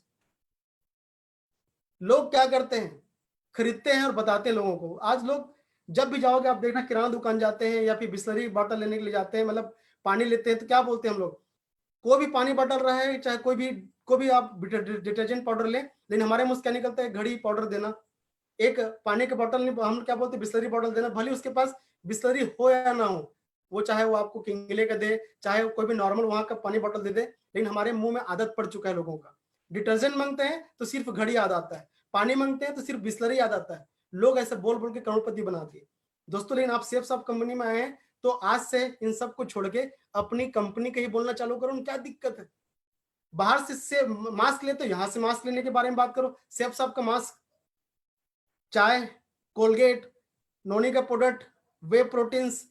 लोग क्या करते हैं, खरीदते हैं और बताते हैं लोगों को। आज लोग जब भी जाओगे आप देखना, किराना दुकान जाते हैं या फिर बिस्लरी बॉटल लेने के लिए जाते हैं, मतलब पानी लेते हैं, तो क्या बोलते हैं हम लोग, कोई भी पानी बॉटल रहा है, चाहे कोई भी आप डिटर्जेंट पाउडर लें, लेकिन हमारे मुंह से क्या निकलता है, घड़ी पाउडर देना। एक पानी के बॉटल नहीं, हम क्या बोलते हैं, बिस्लरी बॉटल देना। भले उसके पास बिस्लरी हो या ना हो, वो चाहे वो आपको किंगले का दे, चाहे वो कोई भी नॉर्मल वहां का पानी बॉटल दे दे, लेकिन हमारे मुंह में आदत पड़ चुका है लोगों का। डिटर्जेंट मांगते हैं तो सिर्फ घड़ी याद आता है, पानी मांगते हैं तो सिर्फ बिस्लरी याद आता है। लोग ऐसे बोल बोल के करोड़पति बना दिए दोस्तों। लेकिन आप सेफ साफ कंपनी में आए हैं तो आज से इन सबको छोड़ के अपनी कंपनी का ही बोलना चालू करो। क्या दिक्कत है? बाहर से मास्क लेते हो, यहाँ से मास्क लेने के बारे में बात करो। सेफ साफ का मास्क, चाय, कोलगेट, नोनी का प्रोडक्ट, वे प्रोटीन्स,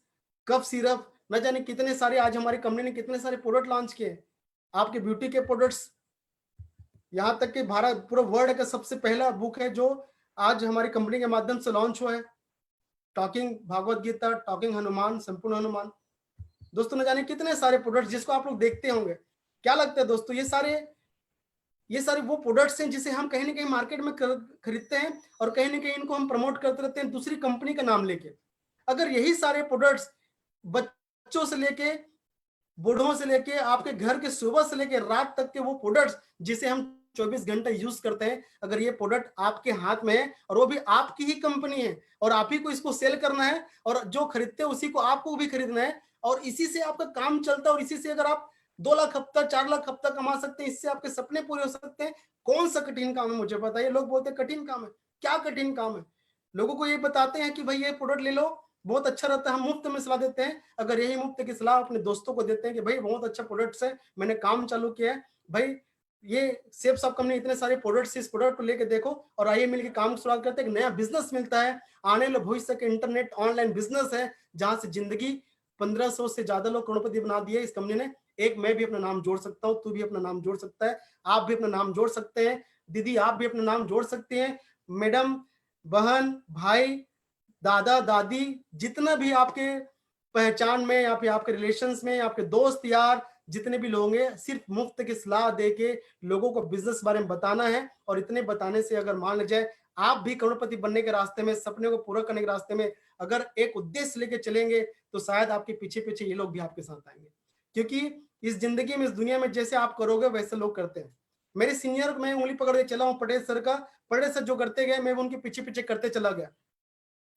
कफ सिरप, न जाने कितने सारे आज हमारी कंपनी ने कितने सारे प्रोडक्ट लॉन्च किए। आपके ब्यूटी के प्रोडक्ट्स, यहाँ तक कि भारत पूरा वर्ल्ड का सबसे पहला बुक है जो आज हमारी कंपनी के माध्यम से लॉन्च हुआ है, टॉकिंग भागवत गीता, टॉकिंग हनुमान, संपूर्ण हनुमान। दोस्तों न जाने कितने सारे प्रोडक्ट्स जिसको आप लोग देखते होंगे। क्या लगता है दोस्तों, ये सारे वो प्रोडक्ट्स हैं जिसे हम कहीं ना कहीं मार्केट में खरीदते हैं और कहीं ना कहीं इनको हम प्रमोट करते रहते हैं दूसरी कंपनी का नाम लेके। अगर यही सारे प्रोडक्ट्स बच्चों से लेके बूढ़ों से लेके आपके घर के सुबह से लेके रात तक के वो प्रोडक्ट्स जिसे हम 24 घंटे यूज करते हैं, अगर ये प्रोडक्ट आपके हाथ में है और वो भी आपकी ही कंपनी है और आप ही को इसको सेल करना है और जो खरीदते हैं उसी को आपको भी खरीदना है और इसी से आपका काम चलता है और इसी से अगर आप 2 लाख हफ्ता 4 लाख हफ्ता कमा सकते हैं, इससे आपके सपने पूरे हो सकते हैं। कौन सा कठिन काम है मुझे बताइए? लोग बोलते हैं कठिन काम है। क्या कठिन काम है? लोगों को ये बताते हैं कि भाई ये प्रोडक्ट ले लो, बहुत अच्छा रहता है, हम मुफ्त में सलाह देते हैं। अगर यही मुफ्त की सलाह अपने दोस्तों को देते हैं कि भाई बहुत अच्छा प्रोडक्ट्स है, मैंने काम चालू किया है, भाई ये सेफ साहब कंपनी इतने सारे प्रोडक्ट्स, इस प्रोडक्ट को लेके देखो और आइए मिलकर काम शुरुआत करते हैं। एक नया बिजनेस मिलता है, आने वाले भविष्य के इंटरनेट ऑनलाइन बिजनेस है जहां से जिंदगी 1500 से ज्यादा लोग करोड़पति बना दिए इस कंपनी ने। एक मैं भी अपना नाम जोड़ सकता हूँ, तू भी अपना नाम जोड़ सकता है, आप भी अपना नाम जोड़ सकते हैं, दीदी आप भी अपना नाम जोड़ सकते हैं, मैडम, बहन, भाई, दादा, दादी, जितना भी आपके पहचान में या फिर आपके रिलेशंस में आपके दोस्त यार जितने भी लोग हैं, सिर्फ मुफ्त की सलाह देके लोगों को बिजनेस बारे में बताना है। और इतने बताने से अगर मान लीजिए आप भी करोड़पति बनने के रास्ते में, सपने को पूरा करने के रास्ते में अगर एक उद्देश्य लेके चलेंगे तो शायद आपके पीछे पीछे ये लोग भी आपके साथ आएंगे। क्योंकि इस जिंदगी में, इस दुनिया में जैसे आप करोगे वैसे लोग करते हैं। मेरे सीनियर मैं उंगली पकड़ के चला हूँ पटेल सर का, पटेल सर जो करते गए मैं उनके पीछे पीछे करते चला गया।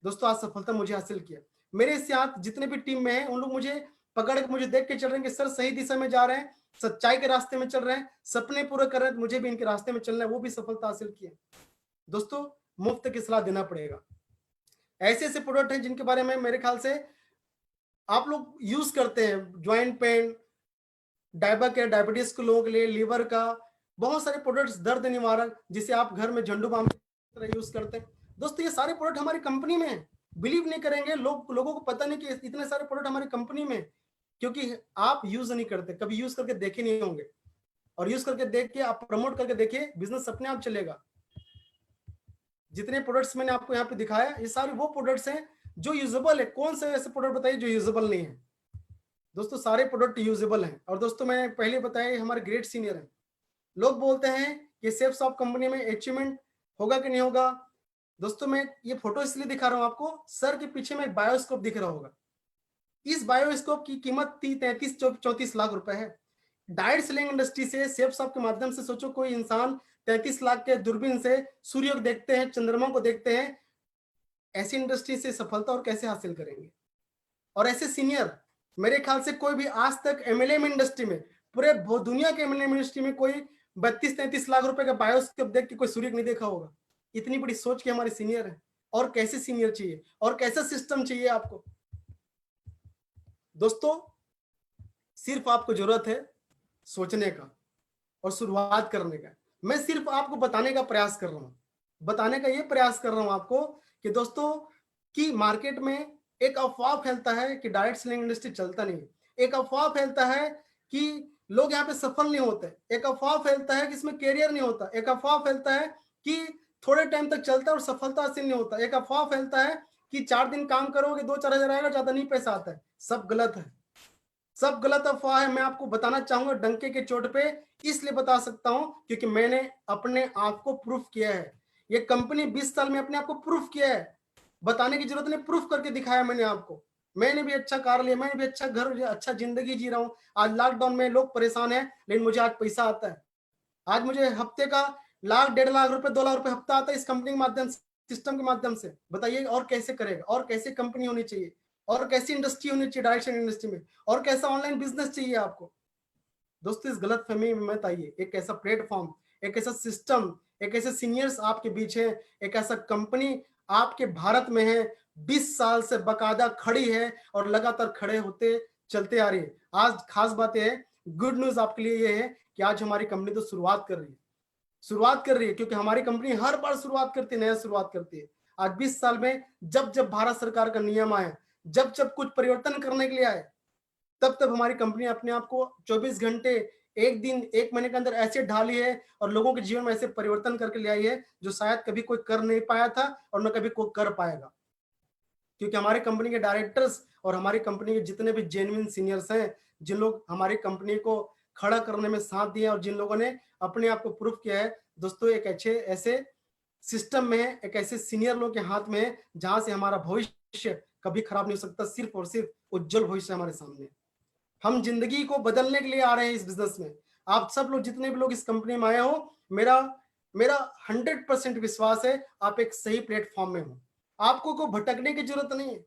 दोस्तों आज सफलता मुझे हासिल किया। मेरे साथ जितने भी टीम में हैं उन लोग मुझे पकड़ के मुझे देख के चल रहे हैं कि सर सही दिशा में जा रहे हैं, सच्चाई के रास्ते में चल रहे हैं, सपने पूरे कर रहे हैं, मुझे भी इनके रास्ते में चलना है, वो भी सफलता हासिल की है। दोस्तों मुफ्त की सलाह देना पड़ेगा। ऐसे ऐसे प्रोडक्ट हैं जिनके बारे में मेरे ख्याल से आप लोग यूज करते हैं, ज्वाइंट पेन, डायबा के डायबिटीज के लोगों के लिए, लीवर का, बहुत सारे प्रोडक्ट्स, दर्द निवारक जिसे आप घर में झंडू बाम की तरह यूज करते हैं। दोस्तों ये सारे प्रोडक्ट हमारी कंपनी में है। बिलीव नहीं करेंगे लोगों को पता नहीं कि इतने सारे प्रोडक्ट हमारी कंपनी में, क्योंकि आप यूज नहीं करते, कभी यूज करके देखे नहीं होंगे। और यूज करके देख के आप प्रमोट करके देखिए, बिजनेस अपने आप चलेगा। जितने प्रोडक्ट्स मैंने आपको यहाँ पे दिखाया ये सारे वो प्रोडक्ट्स हैं जो यूजेबल है। कौन से ऐसे प्रोडक्ट बताइए जो यूजेबल नहीं है? दोस्तों सारे प्रोडक्ट यूजेबल हैं। और दोस्तों मैं पहले बताया हमारे ग्रेट सीनियर हैं। लोग बोलते हैं कि सेफ सॉफ्ट कंपनी में अचीवमेंट होगा कि नहीं होगा। दोस्तों मैं ये फोटो इसलिए दिखा रहा हूं आपको, सर के पीछे में एक बायोस्कोप दिख रहा होगा। इस बायोस्कोप की कीमत 33-34 लाख रुपए है। डायरेक्ट सेलिंग इंडस्ट्री से सेफ सॉफ्ट के माध्यम से सोचो कोई इंसान 33 लाख के दूरबीन से सूर्य को देखते हैं, चंद्रमा को देखते हैं, ऐसी इंडस्ट्री से सफलता और कैसे हासिल करेंगे? और ऐसे सीनियर मेरे ख्याल से कोई भी आज तक एमएलएम इंडस्ट्री में, पूरे दुनिया के एमएलएम इंडस्ट्री में कोई 32-33 लाख रुपए का बायोस्कोप देख के कोई सूर्य नहीं देखा होगा। इतनी बड़ी सोच के हमारे सीनियर हैं। और कैसे सीनियर चाहिए और कैसा सिस्टम चाहिए आपको? दोस्तों सिर्फ आपको जरूरत है सोचने का और शुरुआत करने का। मैं सिर्फ आपको बताने का प्रयास कर रहा हूं, बताने का ये प्रयास कर रहा हूं आपको कि दोस्तों कि मार्केट में एक अफवाह फैलता है कि डायरेक्ट सेलिंग इंडस्ट्री चलता नहीं। एक अफवाह फैलता है कि लोग यहाँ पे सफल नहीं होते। एक अफवाह फैलता है कि इसमें कैरियर नहीं होता। एक अफवाह फैलता है कि थोड़े टाइम तक चलता है और सफलता हासिल नहीं होता। एक अफवाह फैलता है कि 4 दिन काम करोगे 2-4 हजार आएगा, ज्यादा नहीं पैसा आता है। सब गलत है, सब गलत अफवाह है। मैं आपको बताना चाहूंगा डंके के चोट पे, इसलिए बता सकता हूं क्योंकि मैंने अपने आप को प्रूफ किया है। ये कंपनी 20 साल में अपने आप को प्रूफ किया है। बताने की जरूरत नहीं, प्रूफ करके दिखाया मैंने आपको। मैंने भी अच्छा कार लिया, मैंने भी अच्छा घर लिया, अच्छा जिंदगी जी रहा हूँ। आज लॉकडाउन में लोग परेशान हैं, लेकिन मुझे आज पैसा आता है। आज मुझे हफ्ते का 1 लाख 1.5 लाख रुपए 2 लाख रुपए हफ्ता आता है इस कंपनी के माध्यम से, सिस्टम के माध्यम से। बताइए और कैसे करेगा, और कैसे कंपनी होनी चाहिए, और कैसी इंडस्ट्री होनी चाहिए डायरेक्शन इंडस्ट्री में, और कैसा ऑनलाइन बिजनेस चाहिए आपको। दोस्तों इस गलत फहमी में मत आइए। एक ऐसा प्लेटफॉर्म, एक ऐसा सिस्टम, एक ऐसे सीनियर्स आपके बीच है, एक ऐसा कंपनी आपके भारत में है, 20 साल से बकायदा खड़ी है और लगातार खड़े होते चलते आ रही है। आज खास बात यह है, गुड न्यूज आपके लिए ये है कि आज हमारी कंपनी तो शुरुआत कर रही है, शुरुआत कर रही है, क्योंकि हमारी कंपनी हर बार शुरुआत करती है, नया शुरुआत करती है। आज 20 साल में जब जब भारत सरकार का नियम आया, जब जब कुछ परिवर्तन करने के लिए आए, तब तब हमारी कंपनी अपने आप को 24 घंटे, एक दिन, एक महीने के अंदर ऐसे ढाली है और लोगों के जीवन में ऐसे परिवर्तन करके ले आई है जो शायद कभी कोई कर नहीं पाया था और न कभी कोई कर पाएगा। क्योंकि हमारी कंपनी के डायरेक्टर्स और हमारी कंपनी के जितने भी जेन्युइन सीनियर्स हैं, जिन लोग हमारी कंपनी को खड़ा करने में साथ दिए और जिन लोगों ने अपने आप को प्रूफ किया है, दोस्तों एक अच्छे ऐसे सिस्टम में है, एक ऐसे सीनियर लोग के हाथ में है जहां से हमारा भविष्य कभी खराब नहीं हो सकता, सिर्फ और सिर्फ उज्जवल भविष्य हमारे सामने है। हम जिंदगी को बदलने के लिए आ रहे हैं इस बिजनेस में। आप सब लोग, जितने भी लोग इस कंपनी में आए हो, मेरा मेरा 100% विश्वास है आप एक सही प्लेटफॉर्म में हो। आपको कोई भटकने की जरूरत नहीं है,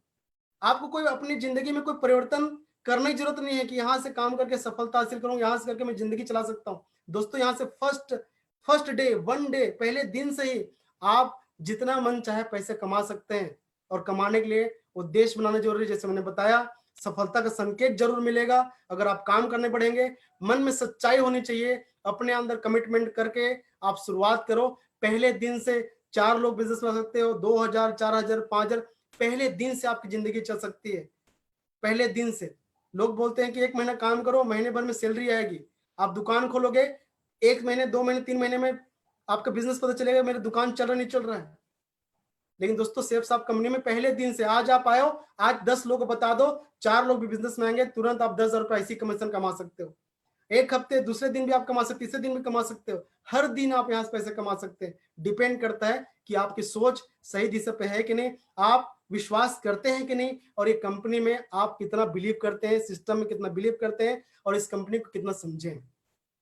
आपको कोई अपनी जिंदगी में कोई परिवर्तन करने की जरूरत नहीं है कि यहाँ से काम करके सफलता हासिल करूं, यहाँ से करके मैं जिंदगी चला सकता हूँ। दोस्तों यहाँ से फर्स्ट फर्स्ट डे, 1 डे, पहले दिन से ही आप जितना मन चाहे पैसे कमा सकते हैं। और कमाने के लिए उद्देश्य बनाना जरूरी है। जैसे मैंने बताया, सफलता का संकेत जरूर मिलेगा अगर आप काम करने पड़ेंगे। मन में सच्चाई होनी चाहिए, अपने अंदर कमिटमेंट करके आप शुरुआत करो। पहले दिन से 4 लोग बिजनेस में सकते हो, 2000, 4000, 5000, पहले दिन से आपकी जिंदगी चल सकती है। पहले दिन से लोग बोलते हैं कि 1 महीना काम करो, महीने भर में सैलरी आएगी। आप दुकान खोलोगे, 1 महीने, 2 महीने, 3 महीने में आपका बिजनेस पता चलेगा मेरी दुकान चल रहा नहीं चल रहा है। लेकिन दोस्तों सेफ साहब कंपनी में पहले दिन से, आज आप आए हो, आज 10 लोग को बता दो, 4 लोग भी बिजनेस में आएंगे, तुरंत आप 10,000 रुपए ऐसी कमीशन कमा सकते हो। एक हफ्ते, दूसरे दिन भी आप कमा सकते, तीसरे दिन भी कमा सकते हो। हर दिन आप यहाँ से पैसे कमा सकते हैं। डिपेंड करता है कि आपकी सोच सही दिशा पे है कि नहीं, आप विश्वास करते हैं कि नहीं, और ये कंपनी में आप कितना बिलीव करते हैं, सिस्टम में कितना बिलीव करते हैं, और इस कंपनी को कितना समझे।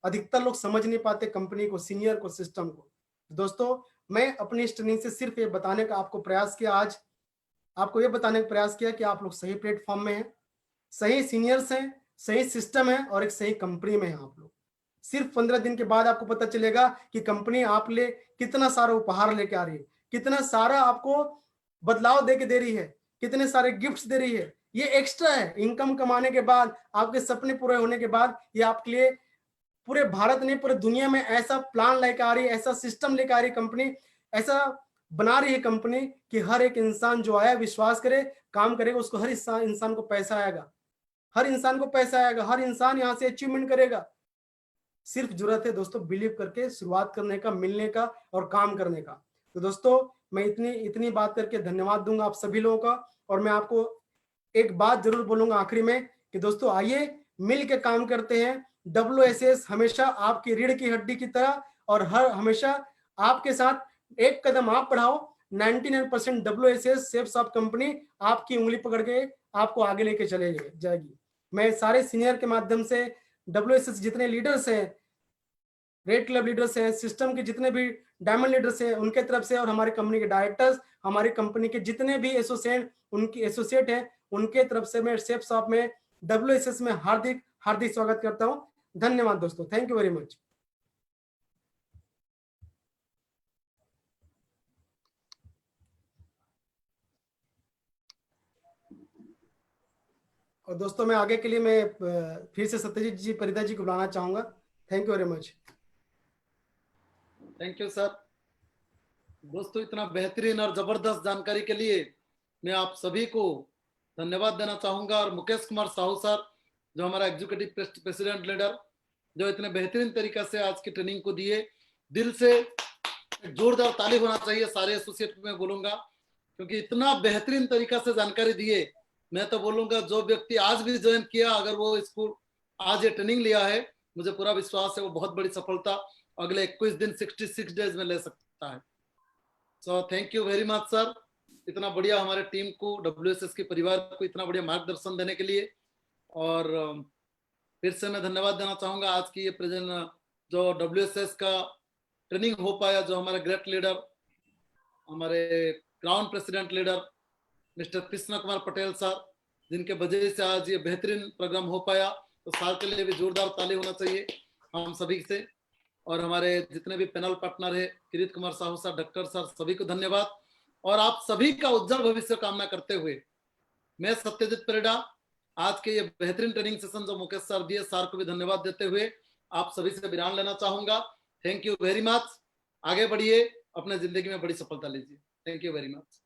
अधिकतर लोग समझ नहीं पाते कंपनी को, सीनियर को, सिस्टम को। दोस्तों मैं अपनी इस ट्रेनिंग से सिर्फ ये बताने का आपको प्रयास किया, आज आपको ये बताने का प्रयास किया कि आप लोग सही प्लेटफॉर्म में हैं, सही सीनियर्स हैं, सही सिस्टम है और एक सही कंपनी में हैं आप लोग। सिर्फ 15 दिन के बाद आपको पता चलेगा कि कंपनी आप लिए कितना सारा उपहार लेके आ रही है, कितना सारा आपको बदलाव दे के दे रही है, कितने सारे गिफ्ट्स दे रही है। ये एक्स्ट्रा है। इनकम कमाने के बाद, आपके सपने पूरे होने के बाद, ये आपके लिए पूरे भारत नहीं, पूरे दुनिया में ऐसा प्लान लेकर आ रही है, ऐसा सिस्टम लेकर आ रही है कंपनी, ऐसा बना रही है कंपनी कि हर एक इंसान जो आया विश्वास करे, काम करेगा, उसको हर इंसान को पैसा आएगा, हर इंसान को पैसा आएगा, हर इंसान यहाँ से अचीवमेंट करेगा। सिर्फ जरूरत है दोस्तों बिलीव करके शुरुआत करने का, मिलने का और काम करने का। तो दोस्तों मैं इतनी इतनी बात करके धन्यवाद दूंगा आप सभी लोगों का। और मैं आपको एक बात जरूर बोलूंगा आखिरी में कि दोस्तों आइए मिल के काम करते हैं। WSS हमेशा आपकी रीढ़ की हड्डी की तरह, और हर हमेशा आपके साथ एक कदम आप बढ़ाओ, 99% WSS सेफ सॉफ्ट कंपनी आपकी उंगली पकड़ के आपको आगे लेके चले जाएगी। मैं सारे सीनियर के माध्यम से, WSS जितने लीडर्स हैं, रेड क्लब लीडर्स हैं, सिस्टम के जितने भी डायमंड लीडर्स हैं, उनके तरफ से, और हमारी कंपनी के डायरेक्टर्स, हमारी कंपनी के जितने भी एसोसिएट हैं, उनके तरफ से मैं सेफ शॉप में WSS में हार्दिक हार्दिक स्वागत करता हूं। धन्यवाद दोस्तों, थैंक यू वेरी मच। और दोस्तों मैं आगे के लिए मैं फिर से सत्यजीत जी, परिदा जी को बुलाना चाहूंगा। Thank you very much. Thank you sir. दोस्तों इतना बेहतरीन और जबरदस्त जानकारी के लिए मैं आप सभी को धन्यवाद देना चाहूंगा। और मुकेश कुमार साहू सर, जो हमारा एग्जीक्यूटिव प्रेसिडेंट लीडर, जो इतने बेहतरीन तरीका से आज की ट्रेनिंग को दिए, दिल से जोरदार ताली होना चाहिए सारे एसोसिएट में बोलूंगा, क्योंकि इतना बेहतरीन तरीका से जानकारी दिए। मैं तो बोलूंगा जो व्यक्ति आज भी ज्वाइन किया, अगर वो स्कूल आज ये ट्रेनिंग लिया है, मुझे पूरा विश्वास है वो बहुत बड़ी सफलता अगले 21 दिन 66 डेज में ले सकता है। So thank you very much sir. इतना बढ़िया हमारे टीम को, WSS के परिवार को इतना बढ़िया मार्गदर्शन देने के लिए। और फिर से मैं धन्यवाद देना चाहूंगा आज की ये प्रेजेंट जो WSS का ट्रेनिंग हो पाया, जो हमारे ग्रेट लीडर, हमारे ground president leader mister Krishna Kumar Patel sir, जिनके वजह से आज ये बेहतरीन प्रोग्राम हो पाया। तो सर के लिए भी जोरदार ताली होना चाहिए हम सभी से। और हमारे जितने भी पैनल पार्टनर है, Kirit Kumar Sahu sir, doctor sir, सभी को धन्यवाद। और आप सभी का उज्जवल भविष्य कामना करते हुए मैं सत्यजीत परिडा आज के ये बेहतरीन ट्रेनिंग सेशन जो मुकेश सर दिए, सर को भी धन्यवाद देते हुए आप सभी से विराम लेना चाहूंगा। Thank you very much. आगे बढ़िए, अपने जिंदगी में बड़ी सफलता लीजिए। Thank you very much.